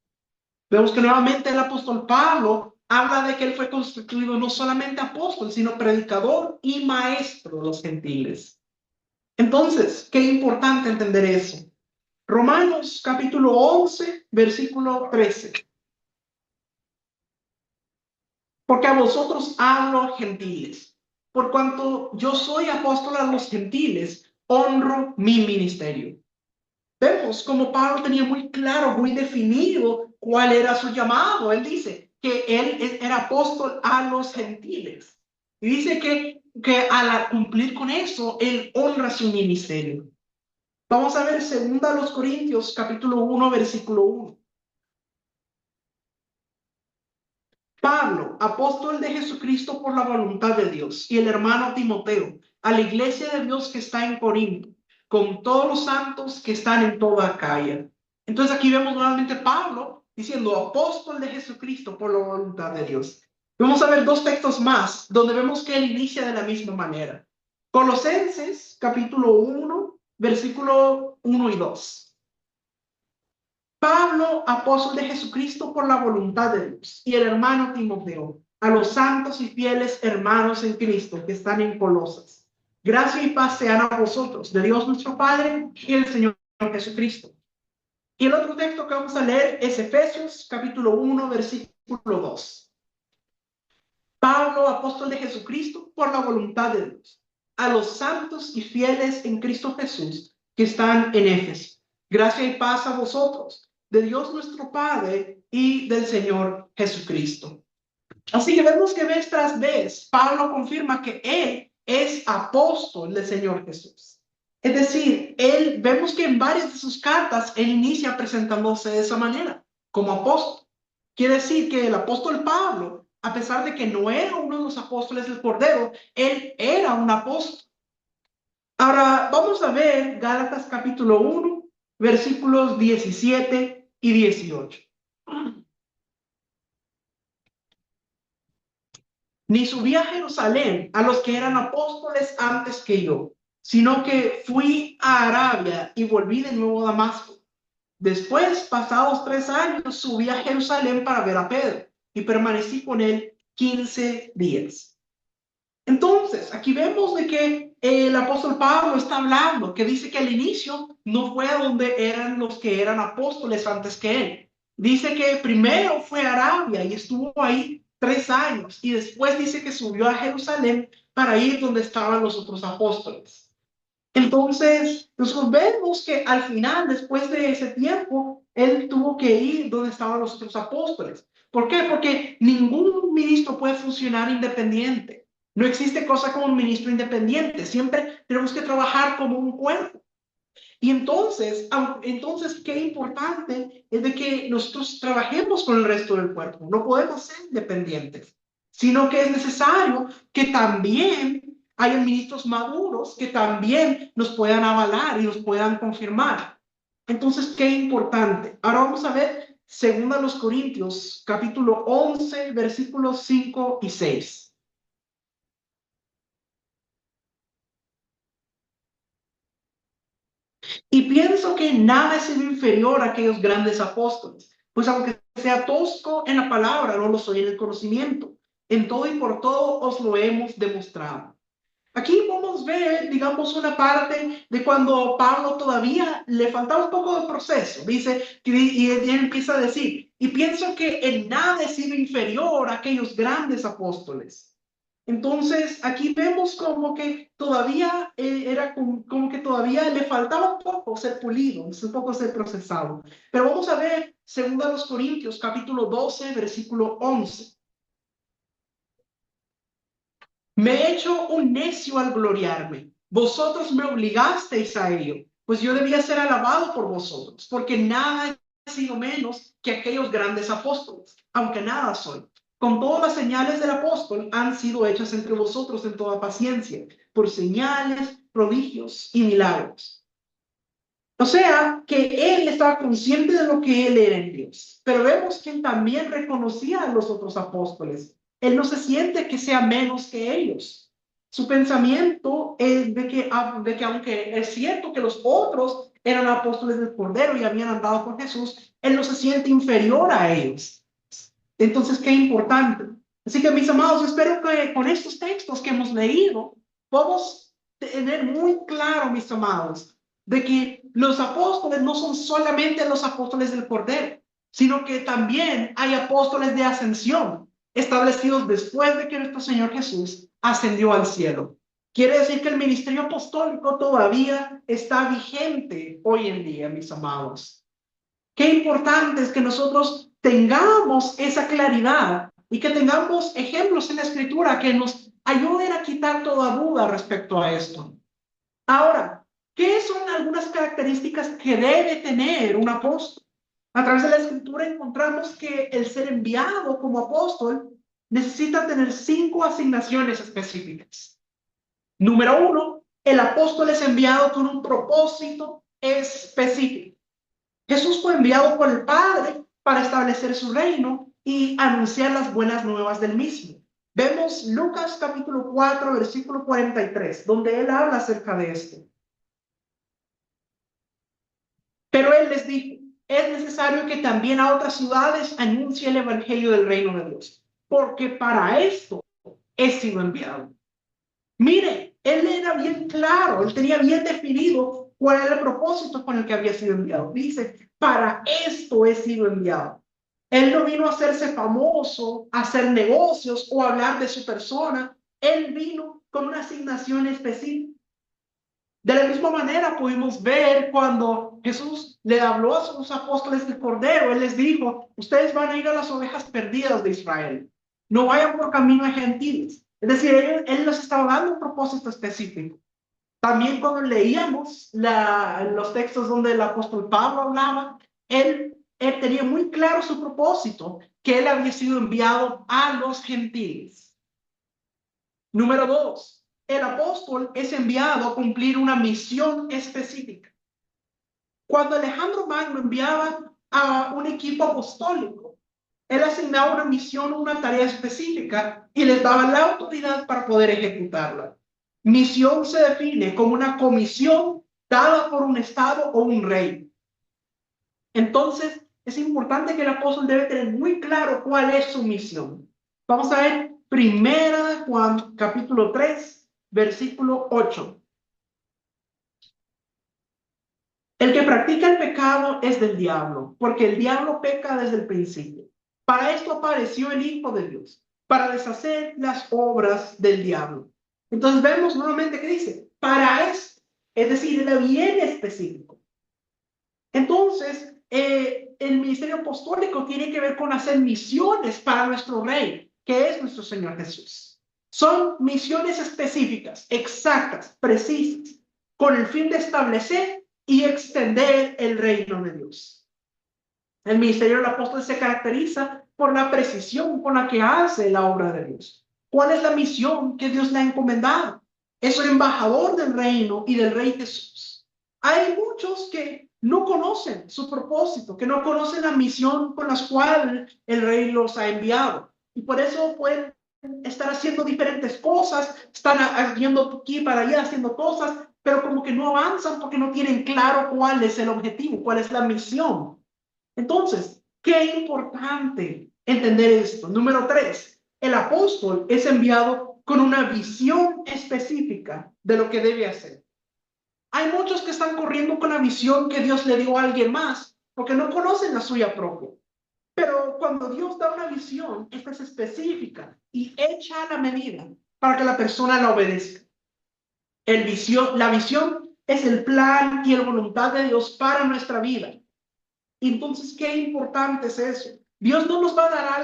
Vemos que nuevamente el apóstol Pablo habla de que él fue constituido no solamente apóstol, sino predicador y maestro de los gentiles. Entonces, qué importante entender eso. Romanos capítulo 11, versículo 13. Porque a vosotros hablo gentiles, por cuanto yo soy apóstol a los gentiles, honro mi ministerio. Vemos como Pablo tenía muy claro, muy definido cuál era su llamado. Él dice que él era apóstol a los gentiles. Y dice que al cumplir con eso, él honra su ministerio. Vamos a ver 2 Corintios capítulo 1, versículo 1. Pablo, apóstol de Jesucristo por la voluntad de Dios, y el hermano Timoteo, a la iglesia de Dios que está en Corinto, con todos los santos que están en toda Acaya. Entonces aquí vemos nuevamente Pablo diciendo apóstol de Jesucristo por la voluntad de Dios. Vamos a ver dos textos más donde vemos que él inicia de la misma manera. Colosenses, capítulo 1, versículo 1 y 2. Pablo, apóstol de Jesucristo por la voluntad de Dios, y el hermano Timoteo, a los santos y fieles hermanos en Cristo que están en Colosas. Gracia y paz sean a vosotros, de Dios nuestro Padre y el Señor Jesucristo. Y el otro texto que vamos a leer es Efesios, capítulo 1, versículo 2. Pablo, apóstol de Jesucristo, por la voluntad de Dios, a los santos y fieles en Cristo Jesús que están en Éfeso. Gracia y paz a vosotros, de Dios nuestro Padre y del Señor Jesucristo. Así que vemos que vez tras vez Pablo confirma que él es apóstol del Señor Jesús. Es decir, vemos que en varias de sus cartas él inicia presentándose de esa manera, como apóstol. Quiere decir que el apóstol Pablo, a pesar de que no era uno de los apóstoles del Cordero, él era un apóstol. Ahora vamos a ver Gálatas capítulo 1, versículos 17 y 18. Ni subí a Jerusalén a los que eran apóstoles antes que yo, sino que fui a Arabia y volví de nuevo a Damasco. Después, pasados 3 años, subí a Jerusalén para ver a Pedro y permanecí con él 15 días. Entonces, aquí vemos de que el apóstol Pablo está hablando, que dice que al inicio no fue a donde eran los que eran apóstoles antes que él. Dice que primero fue a Arabia y estuvo ahí 3 años y después dice que subió a Jerusalén para ir donde estaban los otros apóstoles. Entonces, nosotros vemos que al final, después de ese tiempo, él tuvo que ir donde estaban los otros apóstoles. ¿Por qué? Porque ningún ministro puede funcionar independiente. No existe cosa como un ministro independiente. Siempre tenemos que trabajar como un cuerpo. Y entonces, qué importante es de que nosotros trabajemos con el resto del cuerpo. No podemos ser independientes, sino que es necesario que también haya ministros maduros que también nos puedan avalar y nos puedan confirmar. Entonces, qué importante. Ahora vamos a ver 2 Corintios, capítulo 11, versículos 5 y 6. Y pienso que nada es inferior a aquellos grandes apóstoles, pues aunque sea tosco en la palabra, no lo soy en el conocimiento. En todo y por todo os lo hemos demostrado. Aquí podemos ver, digamos, una parte de cuando Pablo todavía le faltaba un poco de proceso. Dice, y él empieza a decir, y pienso que en nada he sido inferior a aquellos grandes apóstoles. Entonces, aquí vemos como que todavía era como que todavía le faltaba un poco ser pulido, un poco ser procesado. Pero vamos a ver 2 Corintios, capítulo 12, versículo 11. Me he hecho un necio al gloriarme. Vosotros me obligasteis a ello, pues yo debía ser alabado por vosotros, porque nada he sido menos que aquellos grandes apóstoles, aunque nada soy. Con todas las señales del apóstol han sido hechas entre vosotros en toda paciencia, por señales, prodigios y milagros. O sea, que él estaba consciente de lo que él era en Dios. Pero vemos que él también reconocía a los otros apóstoles. Él no se siente que sea menos que ellos. Su pensamiento es de que aunque es cierto que los otros eran apóstoles del Cordero y habían andado con Jesús, él no se siente inferior a ellos. Entonces, qué importante. Así que, mis amados, espero que con estos textos que hemos leído, podamos tener muy claro, mis amados, de que los apóstoles no son solamente los apóstoles del Cordero, sino que también hay apóstoles de ascensión, establecidos después de que nuestro Señor Jesús ascendió al cielo. Quiere decir que el ministerio apostólico todavía está vigente hoy en día, mis amados. Qué importante es que nosotros tengamos esa claridad y que tengamos ejemplos en la Escritura que nos ayuden a quitar toda duda respecto a esto. Ahora, ¿qué son algunas características que debe tener un apóstol? A través de la Escritura encontramos que el ser enviado como apóstol necesita tener 5 asignaciones específicas. Número 1, el apóstol es enviado con un propósito específico. Jesús fue enviado por el Padre para establecer su reino y anunciar las buenas nuevas del mismo. Vemos Lucas capítulo 4, versículo 43, donde él habla acerca de esto. Pero él les dijo, es necesario que también a otras ciudades anuncie el evangelio del reino de Dios, porque para esto he sido enviado. Mire, él era bien claro, él tenía bien definido cuál era el propósito con el que había sido enviado. Dice, para esto he sido enviado. Él no vino a hacerse famoso, a hacer negocios o a hablar de su persona. Él vino con una asignación específica. De la misma manera pudimos ver cuando Jesús le habló a sus apóstoles del Cordero, él les dijo, ustedes van a ir a las ovejas perdidas de Israel, no vayan por camino de gentiles. Es decir, él les estaba dando un propósito específico. También cuando leíamos los textos donde el apóstol Pablo hablaba, él tenía muy claro su propósito, que él había sido enviado a los gentiles. Número 2, el apóstol es enviado a cumplir una misión específica. Cuando Alejandro Magno enviaba a un equipo apostólico, él asignaba una misión o una tarea específica y les daba la autoridad para poder ejecutarla. Misión se define como una comisión dada por un estado o un rey. Entonces, es importante que el apóstol debe tener muy claro cuál es su misión. Vamos a ver Primera de Juan, capítulo 3, versículo 8. El que practica el pecado es del diablo, porque el diablo peca desde el principio. Para esto apareció el Hijo de Dios, para deshacer las obras del diablo. Entonces vemos nuevamente que dice, para esto, es decir, era bien específico. Entonces, el ministerio apostólico tiene que ver con hacer misiones para nuestro Rey, que es nuestro Señor Jesús. Son misiones específicas, exactas, precisas, con el fin de establecer y extender el reino de Dios. El ministerio del apóstol se caracteriza por la precisión con la que hace la obra de Dios. ¿Cuál es la misión que Dios le ha encomendado? Es un embajador del reino y del Rey Jesús. Hay muchos que no conocen su propósito, que no conocen la misión con la cual el Rey los ha enviado. Y por eso pueden estar haciendo diferentes cosas, están yendo aquí para allá haciendo cosas, pero como que no avanzan porque no tienen claro cuál es el objetivo, cuál es la misión. Entonces, qué importante entender esto. Número 3, el apóstol es enviado con una visión específica de lo que debe hacer. Hay muchos que están corriendo con la visión que Dios le dio a alguien más, porque no conocen la suya propia. Pero cuando Dios da una visión, esta es específica y hecha a la medida para que la persona la obedezca. La visión es el plan y la voluntad de Dios para nuestra vida. Entonces, qué importante es eso. Dios no nos va a dar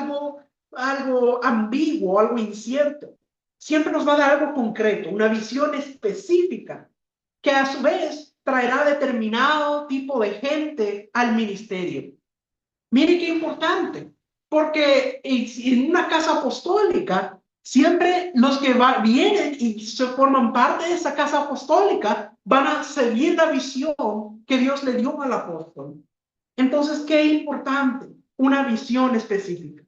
algo ambiguo, algo incierto. Siempre nos va a dar algo concreto, una visión específica, que a su vez traerá determinado tipo de gente al ministerio. Mire qué importante, porque en una casa apostólica, siempre los que vienen y se forman parte de esa casa apostólica van a seguir la visión que Dios le dio al apóstol. Entonces, qué importante, una visión específica.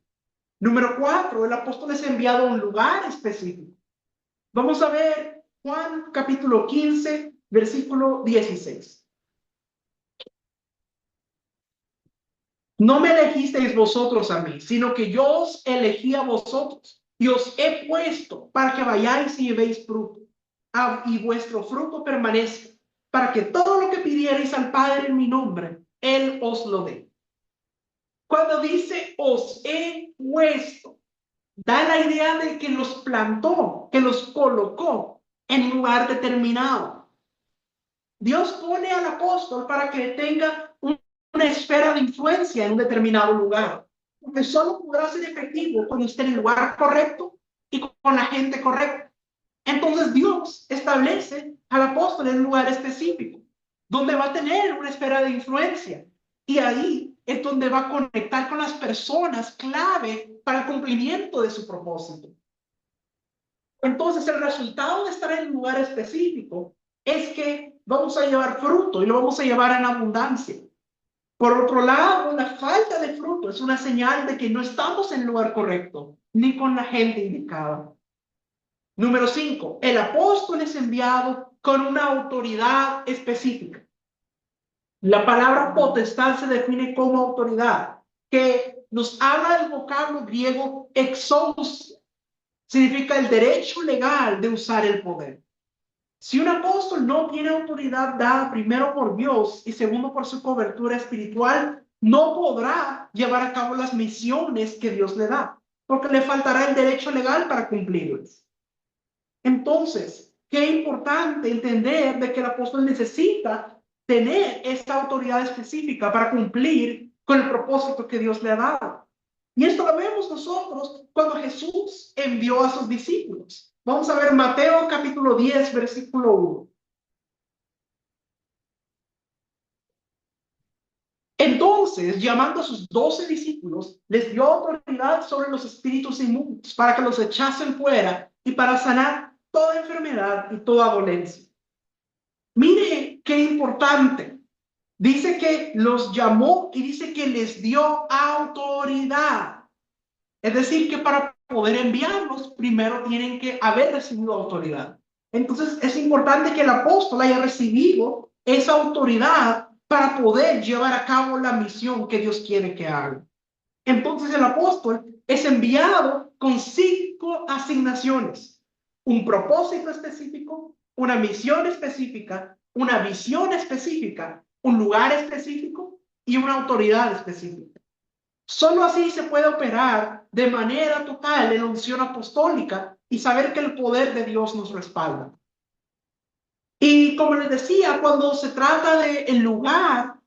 Número 4, el apóstol es enviado a un lugar específico. Vamos a ver Juan capítulo 15, versículo 16. No me elegisteis vosotros a mí, sino que yo os elegí a vosotros y os he puesto para que vayáis y llevéis fruto, y vuestro fruto permanezca, para que todo lo que pidierais al Padre en mi nombre, Él os lo dé. Cuando dice os he puesto, da la idea de que los plantó, que los colocó en un lugar determinado. Dios pone al apóstol para que tenga una esfera de influencia en un determinado lugar, porque solo podrá ser efectivo cuando esté en el lugar correcto y con la gente correcta. Entonces Dios establece al apóstol en un lugar específico, donde va a tener una esfera de influencia, y ahí es donde va a conectar con las personas clave para el cumplimiento de su propósito. Entonces, el resultado de estar en un lugar específico es que vamos a llevar fruto y lo vamos a llevar en abundancia. Por otro lado, la falta de fruto es una señal de que no estamos en el lugar correcto, ni con la gente indicada. Número 5, el apóstol es enviado con una autoridad específica. La palabra potestad se define como autoridad, que nos habla del vocablo griego exousia. Significa el derecho legal de usar el poder. Si un apóstol no tiene autoridad dada primero por Dios y segundo por su cobertura espiritual, no podrá llevar a cabo las misiones que Dios le da, porque le faltará el derecho legal para cumplirlas. Entonces, qué importante entender de que el apóstol necesita tener esta autoridad específica para cumplir con el propósito que Dios le ha dado. Y esto lo vemos nosotros cuando Jesús envió a sus discípulos. Vamos a ver Mateo capítulo 10, versículo 1. Entonces, llamando a sus 12 discípulos, les dio autoridad sobre los espíritus inmundos para que los echasen fuera y para sanar toda enfermedad y toda dolencia. Mire qué importante. Dice que los llamó y dice que les dio autoridad. Es decir, que para poder enviarlos, primero tienen que haber recibido autoridad. Entonces, es importante que el apóstol haya recibido esa autoridad para poder llevar a cabo la misión que Dios quiere que haga. Entonces, el apóstol es enviado con 5 asignaciones: un propósito específico, una misión específica, una visión específica, un lugar específico y una autoridad específica. Solo así se puede operar de manera total en la unción apostólica y saber que el poder de Dios nos respalda. Y como les decía, cuando se trata del lugar,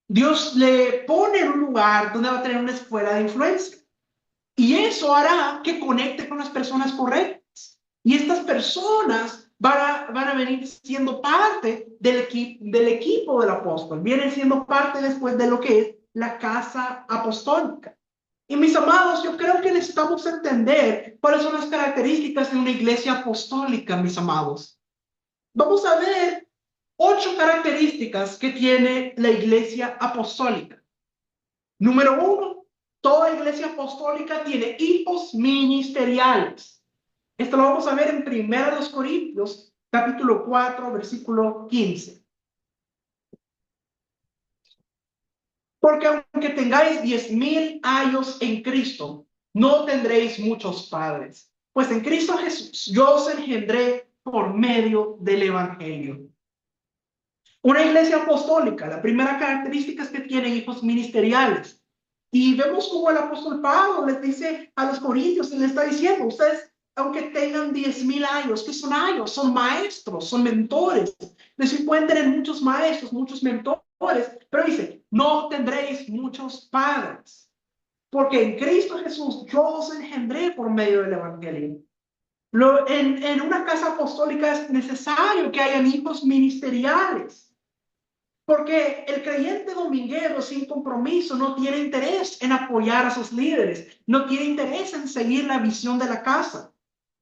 Dios le pone en un lugar donde va a tener una escuela de influencia. Y eso hará que conecte con las personas correctas. Y estas personas van a venir siendo parte del equipo del apóstol. Vienen siendo parte después de lo que es la casa apostólica. Y mis amados, yo creo que necesitamos entender cuáles son las características de una iglesia apostólica, mis amados. Vamos a ver 8 características que tiene la iglesia apostólica. Número 1, toda iglesia apostólica tiene hijos ministeriales. Esto lo vamos a ver en 1 Corintios, capítulo 4, versículo 15. Porque aunque tengáis 10,000 años en Cristo, no tendréis muchos padres. Pues en Cristo Jesús yo os engendré por medio del Evangelio. Una iglesia apostólica, la primera característica es que tienen hijos ministeriales. Y vemos como el apóstol Pablo les dice a los corintios, le está diciendo, ustedes, aunque tengan 10,000 años, ¿qué son años? Son maestros, son mentores. Es decir, pueden tener muchos maestros, muchos mentores, pero dice, no tendréis muchos padres. Porque en Cristo Jesús yo os engendré por medio del Evangelio. En una casa apostólica es necesario que hayan hijos ministeriales. Porque el creyente dominguero sin compromiso no tiene interés en apoyar a sus líderes, no tiene interés en seguir la visión de la casa.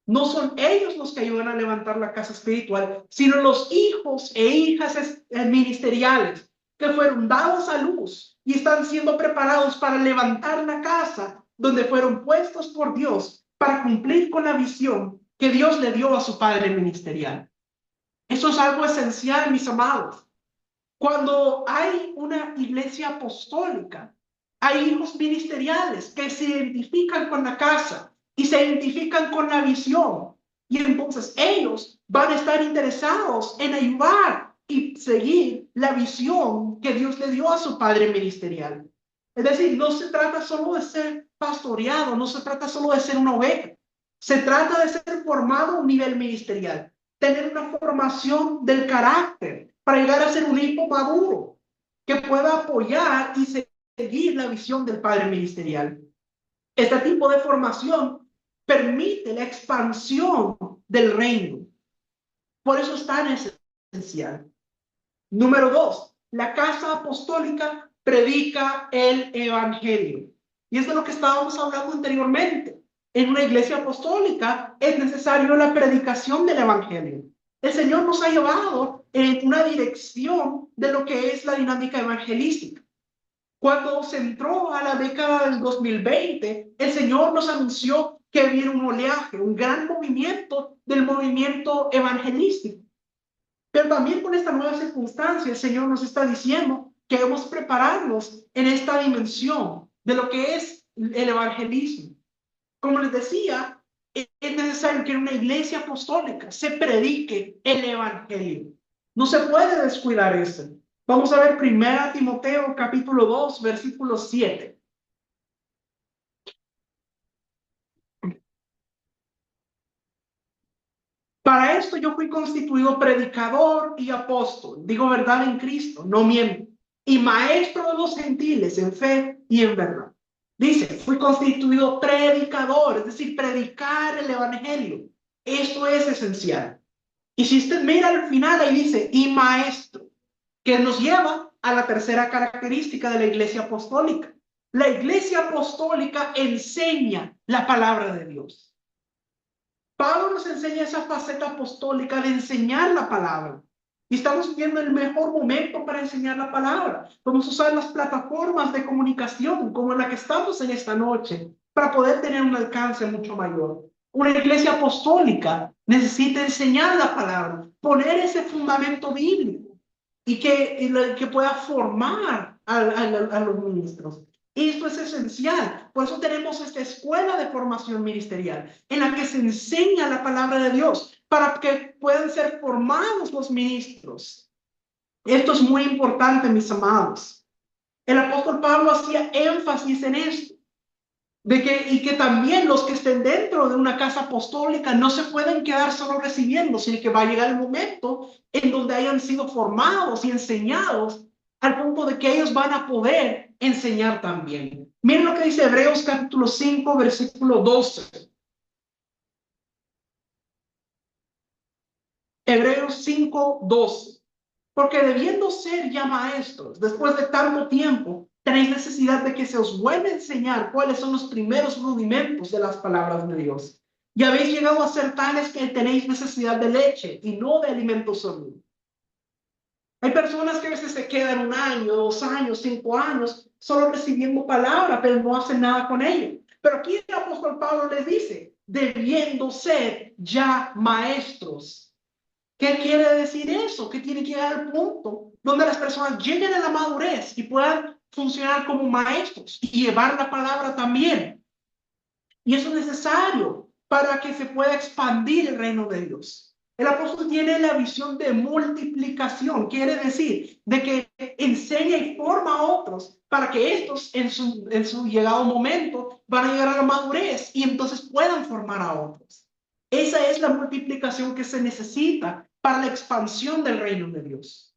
No son ellos los que ayudan a levantar la casa espiritual, sino los hijos e hijas ministeriales que fueron dados a luz y están siendo preparados para levantar la casa donde fueron puestos por Dios para cumplir con la visión que Dios le dio a su padre ministerial. Eso es algo esencial, mis amados. Cuando hay una iglesia apostólica, hay hijos ministeriales que se identifican con la casa y se identifican con la visión. Y entonces ellos van a estar interesados en ayudar y seguir la visión que Dios le dio a su padre ministerial. Es decir, no se trata solo de ser pastoreado, no se trata solo de ser una oveja. Se trata de ser formado a un nivel ministerial, tener una formación del carácter, para llegar a ser un hijo maduro que pueda apoyar y seguir la visión del padre ministerial. Este tipo de formación permite la expansión del reino. Por eso es tan esencial. Número 2, la casa apostólica predica el evangelio. Y es de lo que estábamos hablando anteriormente. En una iglesia apostólica es necesario la predicación del evangelio. El Señor nos ha llevado en una dirección de lo que es la dinámica evangelística. Cuando se entró a la década del 2020, el Señor nos anunció que había un oleaje, un gran movimiento del movimiento evangelístico. Pero también con esta nueva circunstancia, el Señor nos está diciendo que debemos prepararnos en esta dimensión de lo que es el evangelismo. Como les decía, es necesario que en una iglesia apostólica se predique el evangelio. No se puede descuidar eso. Vamos a ver 1 Timoteo capítulo 2, versículo 7. Para esto yo fui constituido predicador y apóstol, digo verdad en Cristo, no miento, y maestro de los gentiles en fe y en verdad. Dice, fui constituido predicador, es decir, predicar el evangelio. Esto es esencial. Y si usted mira al final, ahí dice, y maestro, que nos lleva a la tercera característica de la iglesia apostólica. La iglesia apostólica enseña la palabra de Dios. Pablo nos enseña esa faceta apostólica de enseñar la palabra. Y estamos viendo el mejor momento para enseñar la palabra. Vamos a usar las plataformas de comunicación como la que estamos en esta noche para poder tener un alcance mucho mayor. Una iglesia apostólica necesita enseñar la palabra, poner ese fundamento bíblico y que pueda formar a los ministros. Esto es esencial. Por eso tenemos esta escuela de formación ministerial en la que se enseña la palabra de Dios para que puedan ser formados los ministros. Esto es muy importante, mis amados. El apóstol Pablo hacía énfasis en esto. Y que también los que estén dentro de una casa apostólica no se pueden quedar solo recibiendo, sino que va a llegar el momento en donde hayan sido formados y enseñados al punto de que ellos van a poder enseñar también. Miren lo que dice Hebreos capítulo 5, versículo 12. Hebreos 5, 12. Porque debiendo ser ya maestros, después de tanto tiempo, tenéis necesidad de que se os vuelva a enseñar cuáles son los primeros rudimentos de las palabras de Dios. Y habéis llegado a ser tales que tenéis necesidad de leche y no de alimento sólido. Hay personas que a veces se quedan 1 año, 2 años, 5 años, solo recibiendo palabra, pero no hacen nada con ello. Pero aquí el apóstol Pablo les dice, debiendo ser ya maestros. ¿Qué quiere decir eso? Que tiene que llegar al punto donde las personas lleguen a la madurez y puedan funcionar como maestros y llevar la palabra también. Y eso es necesario para que se pueda expandir el reino de Dios. El apóstol tiene la visión de multiplicación, quiere decir de que enseña y forma a otros para que estos en su llegado momento van a llegar a la madurez y entonces puedan formar a otros. Esa es la multiplicación que se necesita para la expansión del reino de Dios.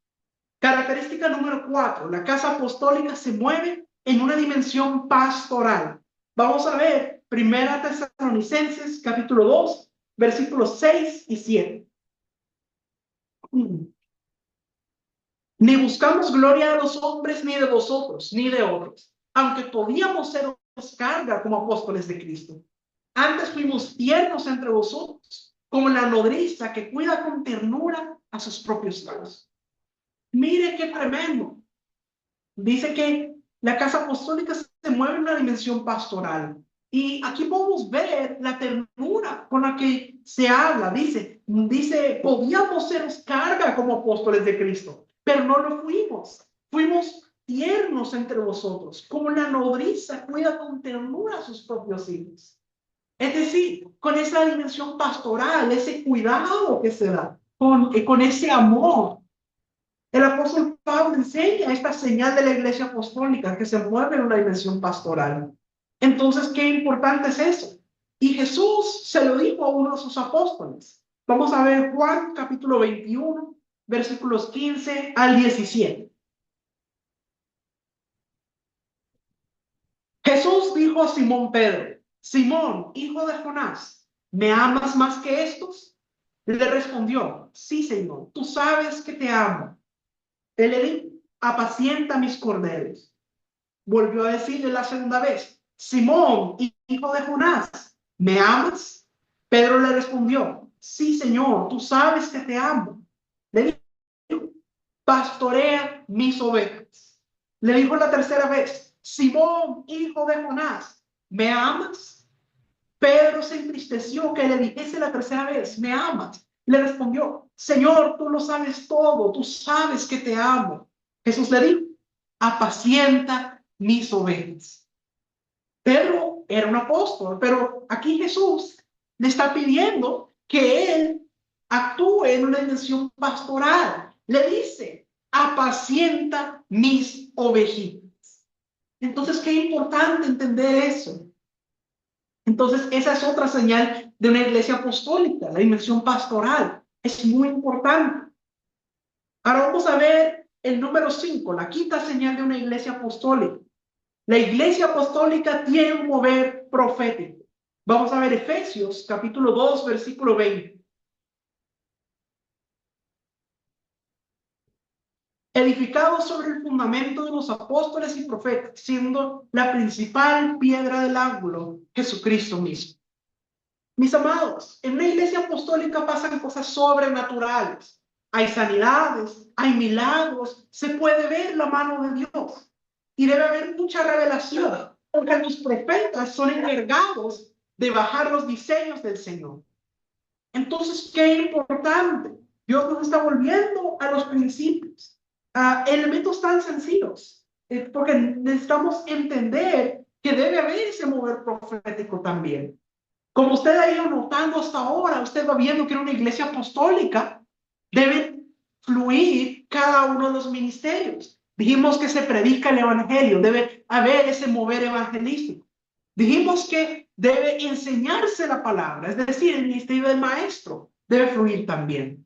Característica número 4, la casa apostólica se mueve en una dimensión pastoral. Vamos a ver 1 Tesalonicenses capítulo 2, versículos 6 y 7. Ni buscamos gloria de los hombres, ni de vosotros, ni de otros, aunque podíamos seros carga como apóstoles de Cristo. Antes fuimos tiernos entre vosotros, como la nodriza que cuida con ternura a sus propios hijos. Mire qué tremendo. Dice que la casa apostólica se mueve en una dimensión pastoral. Y aquí podemos ver la ternura con la que se habla. Dice, podíamos seros carga como apóstoles de Cristo, pero no lo fuimos. Fuimos tiernos entre vosotros, como la nodriza cuida con ternura a sus propios hijos. Es decir, con esa dimensión pastoral, ese cuidado que se da, con ese amor. El apóstol Pablo enseña esta señal de la iglesia apostólica que se mueve en una dimensión pastoral. Entonces, qué importante es eso. Y Jesús se lo dijo a uno de sus apóstoles. Vamos a ver Juan capítulo 21, versículos 15 al 17. Jesús dijo a Simón Pedro, Simón, hijo de Jonás, ¿me amas más que estos? Le respondió, sí, Señor, tú sabes que te amo. Él le dijo, apacienta mis corderos. Volvió a decirle la segunda vez, Simón, hijo de Jonás, ¿me amas? Pedro le respondió, sí, Señor, tú sabes que te amo. Le dijo, pastorea mis ovejas. Le dijo la tercera vez: Simón, hijo de Jonás, ¿me amas? Pedro se entristeció que le dijese la tercera vez: ¿me amas? Le respondió: Señor, tú lo sabes todo, tú sabes que te amo. Jesús le dijo: apacienta mis ovejas. Pedro era un apóstol, pero aquí Jesús le está pidiendo que él actúe en una dimensión pastoral. Le dice: apacienta mis ovejitas. Entonces, qué importante entender eso. Entonces, esa es otra señal de una iglesia apostólica, la dimensión pastoral. Es muy importante. Ahora vamos a ver el número 5, la quinta señal de una iglesia apostólica. La iglesia apostólica tiene un mover profético. Vamos a ver Efesios capítulo 2, versículo 20. Edificados sobre el fundamento de los apóstoles y profetas, siendo la principal piedra del ángulo Jesucristo mismo. Mis amados, en una iglesia apostólica pasan cosas sobrenaturales. Hay sanidades, hay milagros, se puede ver la mano de Dios. Y debe haber mucha revelación, porque los profetas son encargados de bajar los diseños del Señor. Entonces, qué importante. Dios nos está volviendo a los principios, a elementos tan sencillos, porque necesitamos entender que debe haber ese mover profético también. Como usted ha ido notando hasta ahora, usted va viendo que en una iglesia apostólica deben fluir cada uno de los ministerios. Dijimos que se predica el evangelio, debe haber ese mover evangelístico. Dijimos que debe enseñarse la palabra, es decir, el ministerio del maestro debe fluir también.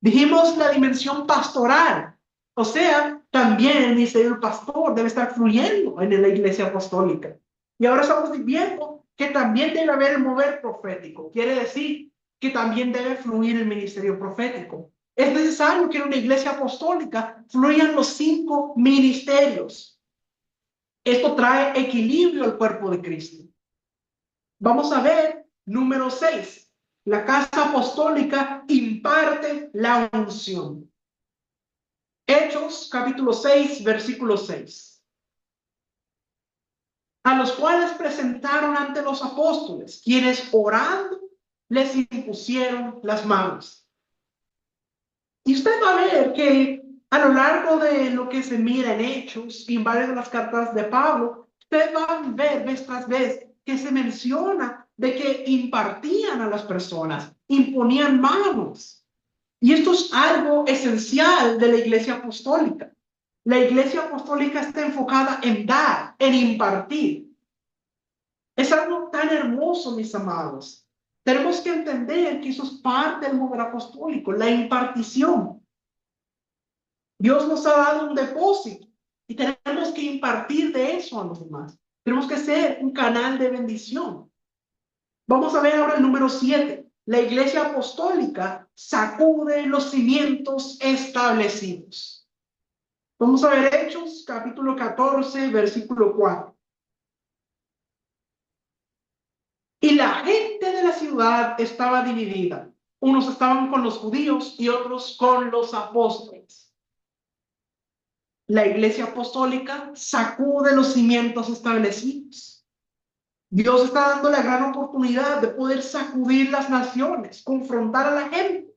Dijimos la dimensión pastoral, o sea, también el ministerio del pastor debe estar fluyendo en la iglesia apostólica. Y ahora estamos viendo que también debe haber el mover profético. Quiere decir que también debe fluir el ministerio profético. Es necesario que en una iglesia apostólica fluyan los 5 ministerios. Esto trae equilibrio al cuerpo de Cristo. Vamos a ver, número 6. La casa apostólica imparte la unción. Hechos, capítulo 6, versículo 6. A los cuales presentaron ante los apóstoles, quienes orando les impusieron las manos. Y usted va a ver que a lo largo de lo que se mira en Hechos y en varias de las cartas de Pablo, usted va a ver vez tras vez que se menciona de que impartían a las personas, imponían manos. Y esto es algo esencial de la iglesia apostólica. La iglesia apostólica está enfocada en dar, en impartir. Es algo tan hermoso, mis amados. Tenemos que entender que eso es parte del mover apostólico, la impartición. Dios nos ha dado un depósito y tenemos que impartir de eso a los demás. Tenemos que ser un canal de bendición. Vamos a ver ahora el número 7. La iglesia apostólica sacude los cimientos establecidos. Vamos a ver Hechos, capítulo 14, versículo 4. Y la gente de la ciudad estaba dividida. Unos estaban con los judíos y otros con los apóstoles. La iglesia apostólica sacude los cimientos establecidos. Dios está dando la gran oportunidad de poder sacudir las naciones, confrontar a la gente.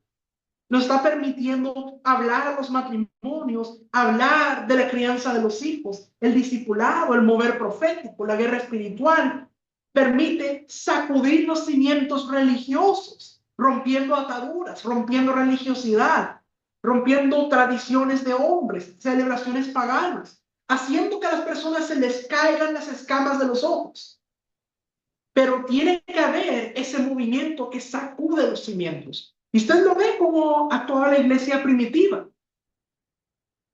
Nos está permitiendo hablar a los matrimonios, hablar de la crianza de los hijos, el discipulado, el mover profético, la guerra espiritual. Permite sacudir los cimientos religiosos, rompiendo ataduras, rompiendo religiosidad, rompiendo tradiciones de hombres, celebraciones paganas, haciendo que a las personas se les caigan las escamas de los ojos. Pero tiene que haber ese movimiento que sacude los cimientos. Y usted lo ve como actuaba la iglesia primitiva.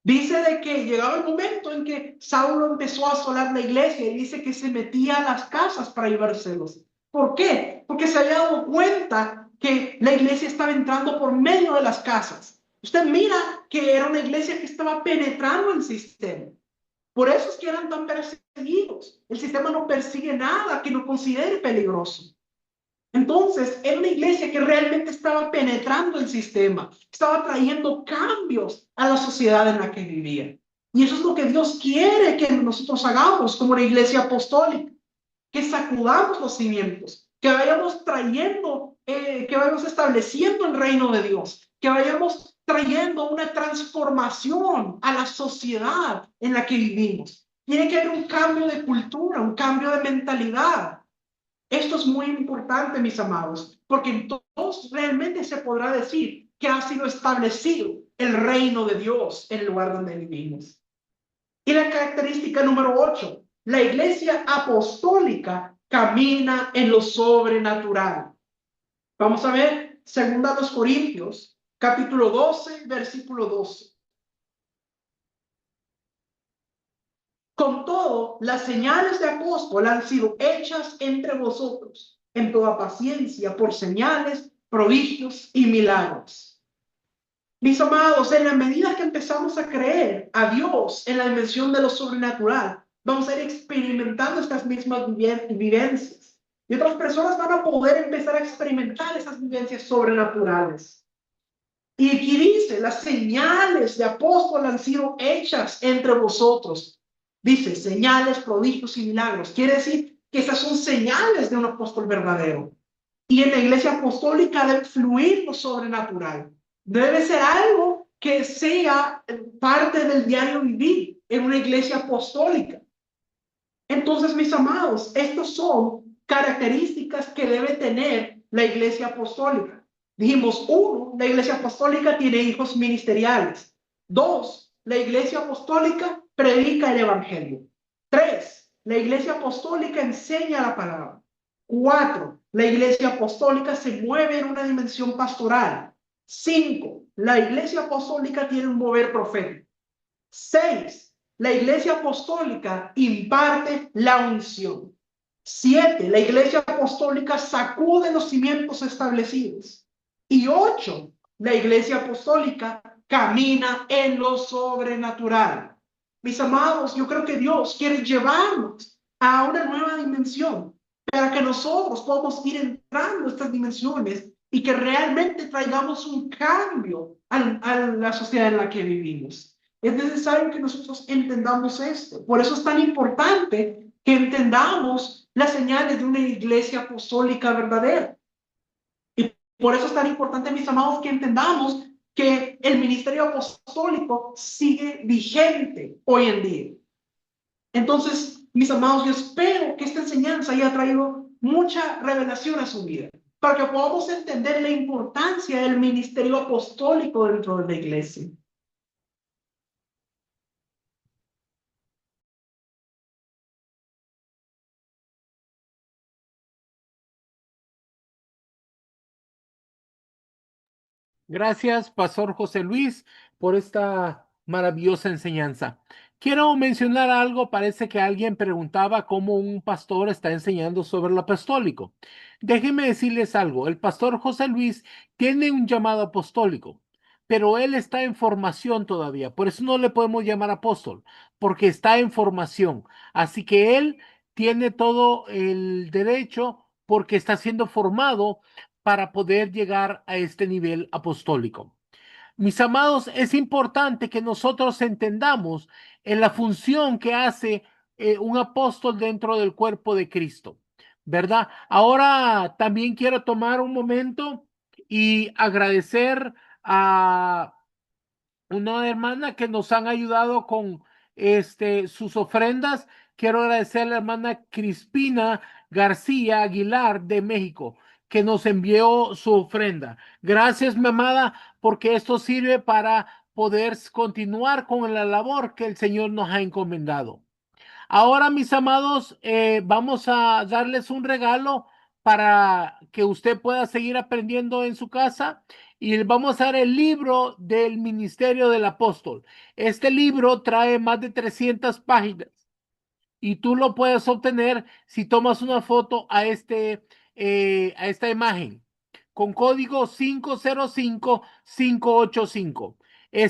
Dice de que llegaba el momento en que Saulo empezó a asolar la iglesia y dice que se metía a las casas para llevárselos. ¿Por qué? Porque se había dado cuenta que la iglesia estaba entrando por medio de las casas. Usted mira que era una iglesia que estaba penetrando el sistema. Por eso es que eran tan perseguidos. El sistema no persigue nada que no considere peligroso. Entonces, era una iglesia que realmente estaba penetrando el sistema, estaba trayendo cambios a la sociedad en la que vivía. Y eso es lo que Dios quiere que nosotros hagamos como una iglesia apostólica, que sacudamos los cimientos, que vayamos trayendo, que vayamos estableciendo el reino de Dios, que vayamos trayendo una transformación a la sociedad en la que vivimos. Tiene que haber un cambio de cultura, un cambio de mentalidad. Esto es muy importante, mis amados, porque entonces realmente se podrá decir que ha sido establecido el reino de Dios en el lugar donde vivimos. Y la característica número 8, la iglesia apostólica camina en lo sobrenatural. Vamos a ver 2 Corintios, capítulo 12, versículo 12. Con todo, las señales de apóstol han sido hechas entre vosotros en toda paciencia por señales, prodigios y milagros. Mis amados, en la medida que empezamos a creer a Dios en la dimensión de lo sobrenatural, vamos a ir experimentando estas mismas vivencias. Y otras personas van a poder empezar a experimentar esas vivencias sobrenaturales. Y aquí dice, las señales de apóstol han sido hechas entre vosotros. Dice, señales, prodigios y milagros. Quiere decir que esas son señales de un apóstol verdadero. Y en la iglesia apostólica debe fluir lo sobrenatural. Debe ser algo que sea parte del diario vivir en una iglesia apostólica. Entonces, mis amados, estos son características que debe tener la iglesia apostólica. Dijimos, uno, la iglesia apostólica tiene hijos ministeriales. Dos, la iglesia apostólica predica el evangelio. Tres, la iglesia apostólica enseña la palabra. Cuatro, la iglesia apostólica se mueve en una dimensión pastoral. Cinco, la iglesia apostólica tiene un mover profético. Seis, la iglesia apostólica imparte la unción. Siete, la iglesia apostólica sacude los cimientos establecidos. Y ocho, la iglesia apostólica camina en lo sobrenatural. Mis amados, yo creo que Dios quiere llevarnos a una nueva dimensión para que nosotros podamos ir entrando a estas dimensiones y que realmente traigamos un cambio a la sociedad en la que vivimos. Es necesario que nosotros entendamos esto. Por eso es tan importante que entendamos las señales de una iglesia apostólica verdadera. Y por eso es tan importante, mis amados, que entendamos que el ministerio apostólico sigue vigente hoy en día. Entonces, mis amados, yo espero que esta enseñanza haya traído mucha revelación a su vida, para que podamos entender la importancia del ministerio apostólico dentro de la iglesia. Gracias, Pastor José Luis, por esta maravillosa enseñanza. Quiero mencionar algo, parece que alguien preguntaba cómo un pastor está enseñando sobre lo apostólico. Déjenme decirles algo, el pastor José Luis tiene un llamado apostólico, pero él está en formación todavía, por eso no le podemos llamar apóstol, porque está en formación. Así que él tiene todo el derecho porque está siendo formado para poder llegar a este nivel apostólico. Mis amados, es importante que nosotros entendamos en la función que hace un apóstol dentro del cuerpo de Cristo, ¿verdad? Ahora también quiero tomar un momento y agradecer a una hermana que nos han ayudado con sus ofrendas. Quiero agradecer a la hermana Crispina García Aguilar de México, que nos envió su ofrenda. Gracias, mi amada, porque esto sirve para poder continuar con la labor que el Señor nos ha encomendado. Ahora, mis amados, vamos a darles un regalo para que usted pueda seguir aprendiendo en su casa y vamos a dar el libro del Ministerio del Apóstol. Este libro trae más de 300 páginas y tú lo puedes obtener si tomas una foto a esta imagen con código 505585.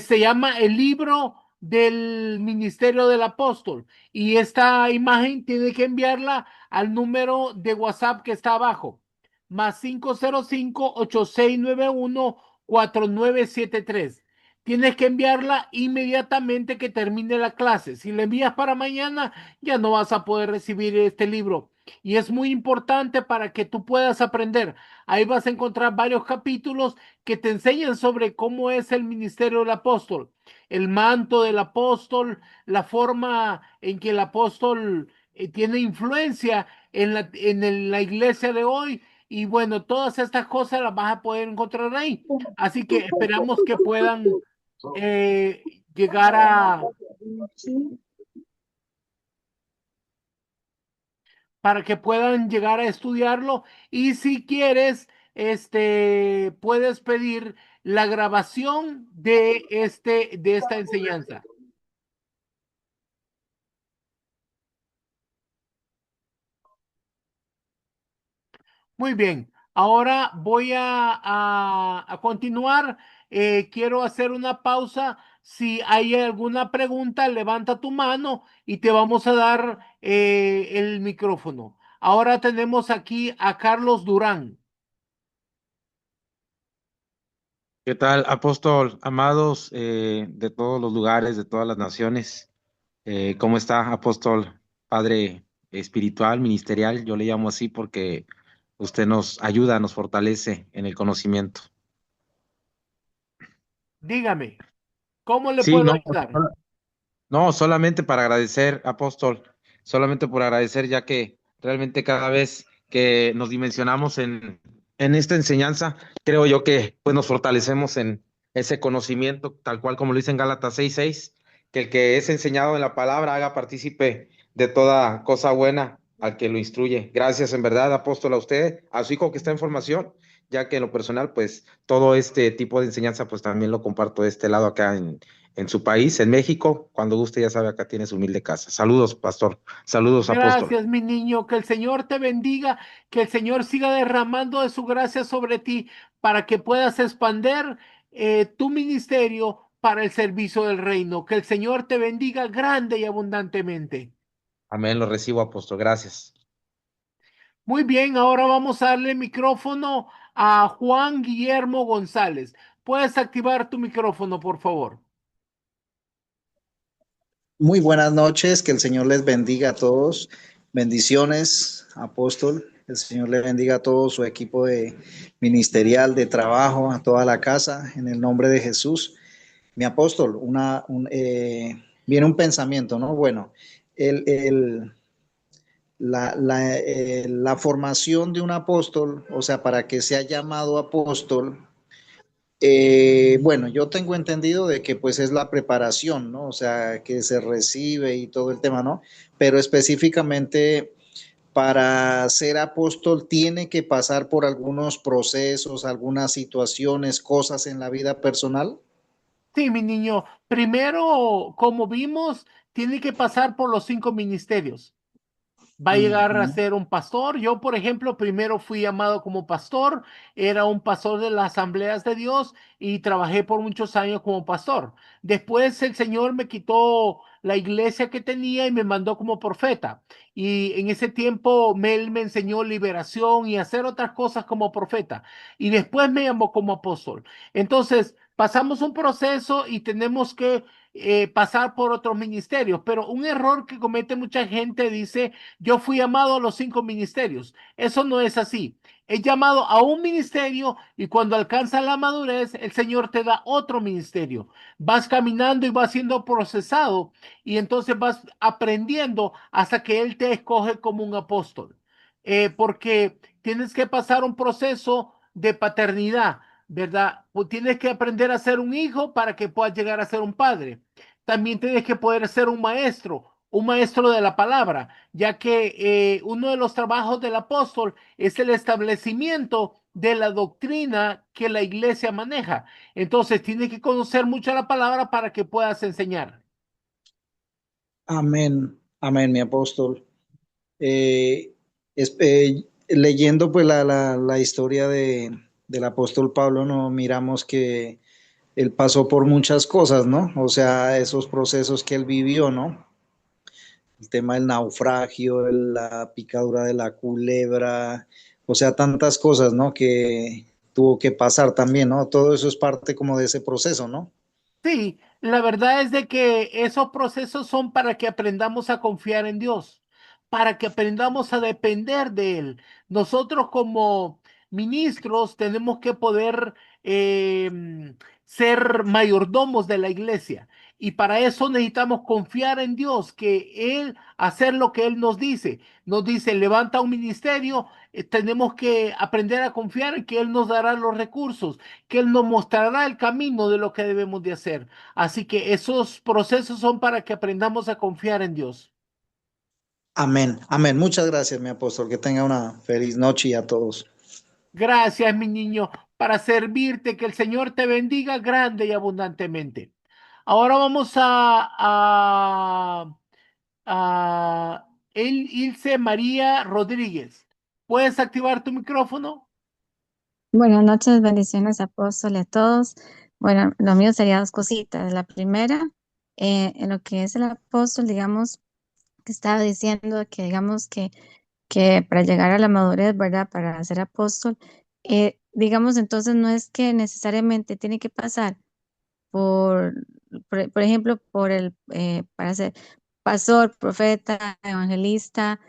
Se llama el libro del Ministerio del Apóstol y esta imagen tiene que enviarla al número de WhatsApp que está abajo, más 505-8691-4973. tienes que enviarla inmediatamente que termine la clase. Si la envías para mañana, ya no vas a poder recibir este libro. Y es muy importante para que tú puedas aprender. Ahí vas a encontrar varios capítulos que te enseñan sobre cómo es el ministerio del apóstol, el manto del apóstol, la forma en que el apóstol tiene influencia en la iglesia de hoy. Y bueno, todas estas cosas las vas a poder encontrar ahí. Así que esperamos que puedan llegar para que puedan llegar a estudiarlo. Y si quieres, puedes pedir la grabación de esta enseñanza. Muy bien, ahora voy a continuar. Quiero hacer una pausa. Si hay alguna pregunta, levanta tu mano y te vamos a dar el micrófono. Ahora tenemos aquí a Carlos Durán. ¿Qué tal, apóstol, amados de todos los lugares, de todas las naciones? ¿Cómo está, apóstol, padre espiritual, ministerial? Yo le llamo así porque usted nos ayuda, nos fortalece en el conocimiento. Dígame, ¿cómo le Sí, puedo no, ayudar? no, solamente para agradecer, apóstol, solamente por agradecer, ya que realmente cada vez que nos dimensionamos en esta enseñanza, creo yo que pues nos fortalecemos en ese conocimiento, tal cual como lo dice en Gálatas 6:6, que el que es enseñado en la palabra haga partícipe de toda cosa buena al que lo instruye. Gracias en verdad, apóstol, a usted, a su hijo que está en formación, ya que en lo personal, pues todo este tipo de enseñanza, pues también lo comparto de este lado acá en su país, en México. Cuando guste, ya sabe, acá tiene su humilde casa. Saludos, pastor. Saludos, apóstol. Gracias, mi niño. Que el Señor te bendiga, que el Señor siga derramando de su gracia sobre ti para que puedas expander tu ministerio para el servicio del reino. Que el Señor te bendiga grande y abundantemente. Amén, lo recibo, apóstol. Gracias. Muy bien, ahora vamos a darle micrófono a Juan Guillermo González. Puedes activar tu micrófono, por favor. Muy buenas noches, que el Señor les bendiga a todos. Bendiciones, apóstol. El Señor le bendiga a todo su equipo de ministerial, de trabajo, a toda la casa, en el nombre de Jesús. Mi apóstol, viene un pensamiento, ¿no? Bueno, el, el- la formación de un apóstol, o sea, para que sea llamado apóstol, bueno, yo tengo entendido de que pues es la preparación, ¿no? O sea, que se recibe y todo el tema, ¿no? Pero específicamente para ser apóstol tiene que pasar por algunos procesos, algunas situaciones, cosas en la vida personal. Sí, mi niño. Primero, como vimos, tiene que pasar por los 5 ministerios. Va a llegar a Ujú. ser un pastor. Yo, por ejemplo, primero fui llamado como pastor, era un pastor de las Asambleas de Dios y trabajé por muchos años como pastor. Después el Señor me quitó la iglesia que tenía y me mandó como profeta. Y en ese tiempo Él me enseñó liberación y hacer otras cosas como profeta. Y después me llamó como apóstol. Entonces, pasamos un proceso y tenemos que pasar por otros ministerios. Pero un error que comete mucha gente dice, yo fui llamado a los 5 ministerios. Eso no es así. Es llamado a un ministerio y cuando alcanza la madurez, el Señor te da otro ministerio. Vas caminando y vas siendo procesado y entonces vas aprendiendo hasta que Él te escoge como un apóstol. Porque tienes que pasar un proceso de paternidad, ¿verdad? Pues tienes que aprender a ser un hijo para que puedas llegar a ser un padre. También tienes que poder ser un maestro de la palabra, ya que uno de los trabajos del apóstol es el establecimiento de la doctrina que la iglesia maneja. Entonces, tienes que conocer mucho la palabra para que puedas enseñar. Amén, amén, mi apóstol. Leyendo pues la historia del apóstol Pablo, no miramos que él pasó por muchas cosas, ¿no? O sea, esos procesos que él vivió, ¿no? El tema del naufragio, la picadura de la culebra, o sea, tantas cosas, ¿no? Que tuvo que pasar también, ¿no? Todo eso es parte como de ese proceso, ¿no? Sí, la verdad es de que esos procesos son para que aprendamos a confiar en Dios, para que aprendamos a depender de Él. Nosotros como ministros tenemos que poder ser mayordomos de la iglesia y para eso necesitamos confiar en Dios, que Él hacer lo que Él nos dice. Nos dice, levanta un ministerio, tenemos que aprender a confiar en que Él nos dará los recursos, que Él nos mostrará el camino de lo que debemos de hacer. Así que esos procesos son para que aprendamos a confiar en Dios. Amén, amén. Muchas gracias, mi apóstol. Que tenga una feliz noche y a todos. Gracias, mi niño, para servirte, que el Señor te bendiga grande y abundantemente. Ahora vamos a Ilse María Rodríguez. ¿Puedes activar tu micrófono? Buenas noches, bendiciones, apóstol, a todos. Bueno, lo mío sería dos cositas. La primera, en lo que es el apóstol, digamos, que estaba diciendo que, digamos, que para llegar a la madurez, ¿verdad? Para ser apóstol, digamos, entonces no es que necesariamente tiene que pasar por, por ejemplo, para ser pastor, profeta, evangelista,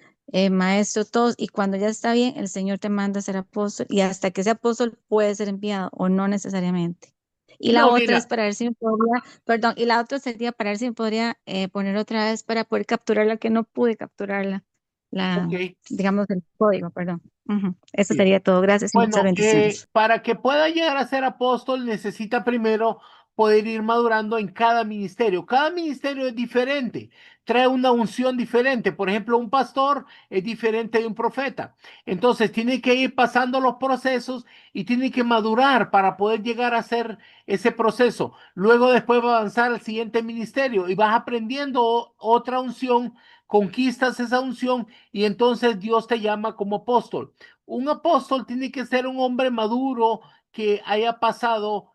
maestro, todos, y cuando ya está bien, el Señor te manda a ser apóstol, y hasta que ese apóstol puede ser enviado, o no necesariamente. Y la No, otra es mira, para ver si me podría, perdón, y la otra sería para ver si me podría poner otra vez para poder capturarla, que no pude capturarla, ok. digamos, el código, perdón. Ujú. Eso Sí. sería todo. Gracias y muchas Bueno, bendiciones. para que pueda llegar a ser apóstol necesita primero poder ir madurando en cada ministerio. Cada ministerio es diferente, trae una unción diferente. Por ejemplo, un pastor es diferente de un profeta. Entonces, tiene que ir pasando los procesos y tiene que madurar para poder llegar a hacer ese proceso. Luego, después va a avanzar al siguiente ministerio y vas aprendiendo otra unción, conquistas esa unción y entonces Dios te llama como apóstol. Un apóstol tiene que ser un hombre maduro que haya pasado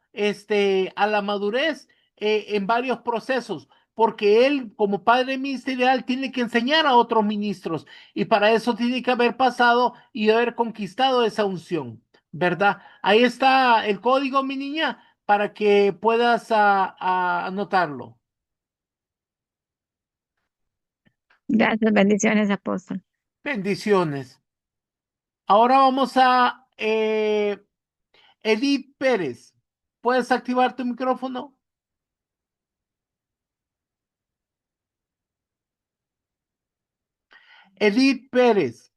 a la madurez en varios procesos, porque él como padre ministerial tiene que enseñar a otros ministros y para eso tiene que haber pasado y haber conquistado esa unción, ¿verdad? Ahí está el código, mi niña, para que puedas anotarlo. Gracias, bendiciones, apóstol. Bendiciones. Ahora vamos a Edith Pérez. ¿Puedes activar tu micrófono? Edith Pérez,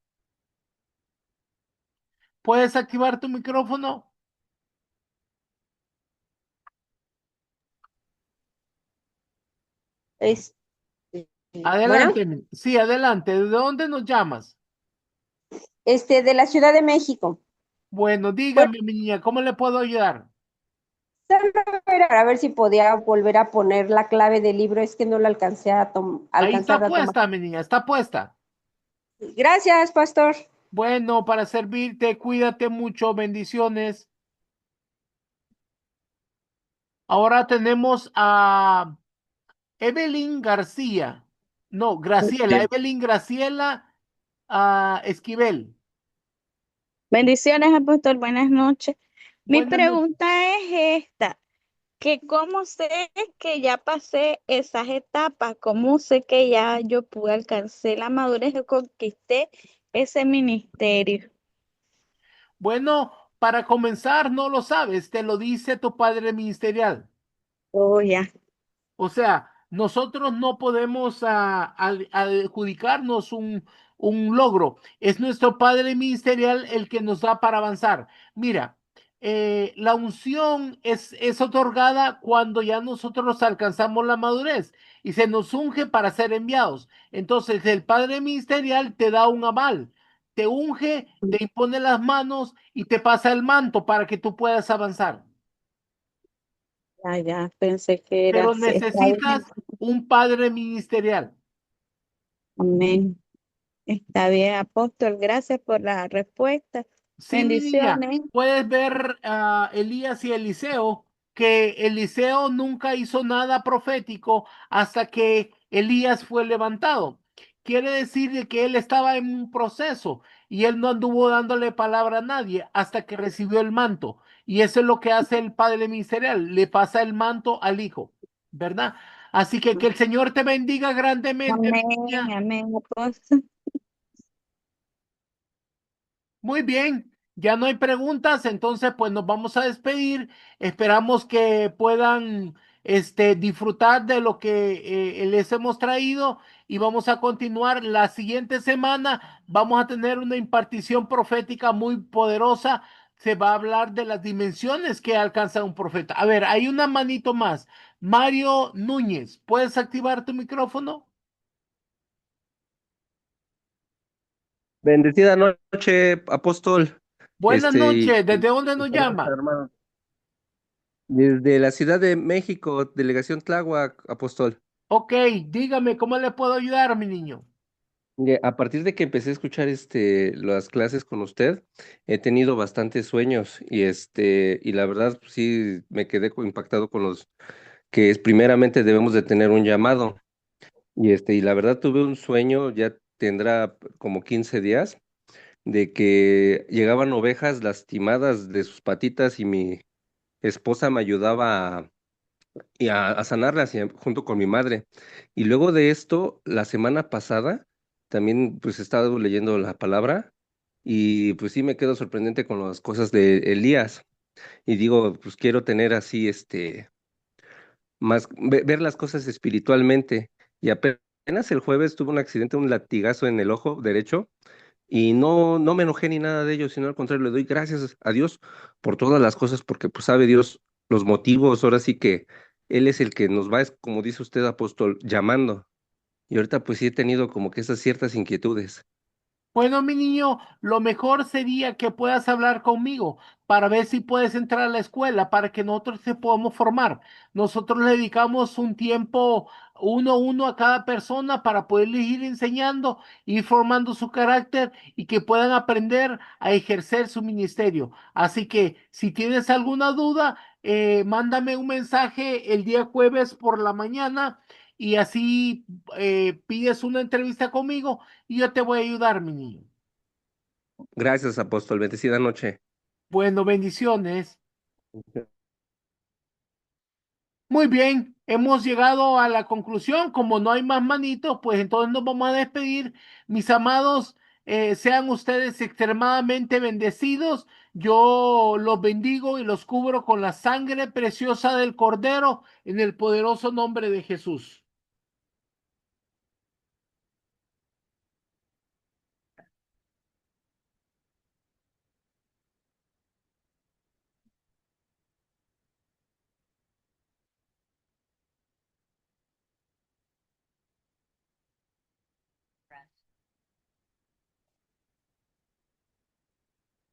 ¿puedes activar tu micrófono? Este, bueno, Adelante, sí, adelante. ¿De dónde nos llamas? de la Ciudad de México. Bueno, Pues dígame, mi niña, ¿cómo le puedo ayudar? solo era para ver si podía volver a poner la clave del libro, es que no la alcancé a Ahí alcanzar está a tomar. puesta, mi niña, está puesta. Gracias, pastor. Bueno, para servirte, cuídate mucho, bendiciones. Ahora tenemos a Evelyn García. No, Graciela, Evelyn Graciela Esquivel. Bendiciones, apóstol, buenas noches. Mi Buenas noches. pregunta es esta, que cómo sé que ya pasé esas etapas, cómo sé que ya yo pude alcanzar la madurez y conquisté ese ministerio. Bueno, para comenzar, no lo sabes, te lo dice tu padre ministerial. Oh, ya. O sea, nosotros no podemos adjudicarnos un logro. Es nuestro Padre Ministerial el que nos da para avanzar. Mira, la unción es otorgada cuando ya nosotros alcanzamos la madurez y se nos unge para ser enviados. Entonces, el Padre Ministerial te da un aval, te unge, te impone las manos y te pasa el manto para que tú puedas avanzar. Ya, ya, pensé que era Pero así. Está bien. necesitas un Padre Ministerial. Amén. Está bien, apóstol. Gracias por la respuesta. Sí, mi niña, Bendiciones. puedes ver a Elías y Eliseo, que Eliseo nunca hizo nada profético hasta que Elías fue levantado. Quiere decir de que él estaba en un proceso y él no anduvo dándole palabra a nadie hasta que recibió el manto. Y eso es lo que hace el padre ministerial, le pasa el manto al hijo. ¿verdad? Así que el Señor te bendiga grandemente, mi Amén, niña. amén, apóstol. Muy bien, ya no hay preguntas, entonces pues nos vamos a despedir. Esperamos que puedan disfrutar de lo que les hemos traído y vamos a continuar. La siguiente semana vamos a tener una impartición profética muy poderosa. Se va a hablar de las dimensiones que alcanza un profeta. A ver, hay una manito más. Mario Núñez, ¿puedes activar tu micrófono? Bendecida noche, apóstol. Buenas Y noches, ¿desde dónde nos saludos, llama? hermano. Desde la Ciudad de México, delegación Tláhuac, apóstol. Ok, dígame, ¿cómo le puedo ayudar, mi niño? A partir de que empecé a escuchar las clases con usted, he tenido bastantes sueños y la verdad pues, sí me quedé impactado con los que primeramente debemos de tener un llamado. Y la verdad tuve un sueño, ya tendrá como 15 días, de que llegaban ovejas lastimadas de sus patitas y mi esposa me ayudaba a sanarlas junto con mi madre. Y luego de esto, la semana pasada, también pues he estado leyendo la palabra y pues sí me quedo sorprendente con las cosas de Elías. Y digo, pues quiero tener así, ver las cosas espiritualmente. Y apenas el jueves tuve un accidente, un latigazo en el ojo derecho. Y no me enojé ni nada de ello, sino al contrario, le doy gracias a Dios por todas las cosas, porque pues sabe Dios los motivos, ahora sí que Él es el que nos va, es como dice usted, apóstol, llamando. Y ahorita pues sí he tenido como que esas ciertas inquietudes. Bueno, mi niño, lo mejor sería que puedas hablar conmigo para ver si puedes entrar a la escuela, para que nosotros te podamos formar. Nosotros le dedicamos un tiempo uno a uno a cada persona para poderles ir enseñando, ir formando su carácter y que puedan aprender a ejercer su ministerio. Así que si tienes alguna duda, mándame un mensaje el día jueves por la mañana y así pides una entrevista conmigo y yo te voy a ayudar, mi niño. Gracias, apóstol, bendecida noche. Bueno, bendiciones. Muy bien, hemos llegado a la conclusión. Como no hay más manitos, pues entonces nos vamos a despedir. Mis amados, sean ustedes extremadamente bendecidos. Yo los bendigo y los cubro con la sangre preciosa del Cordero en el poderoso nombre de Jesús.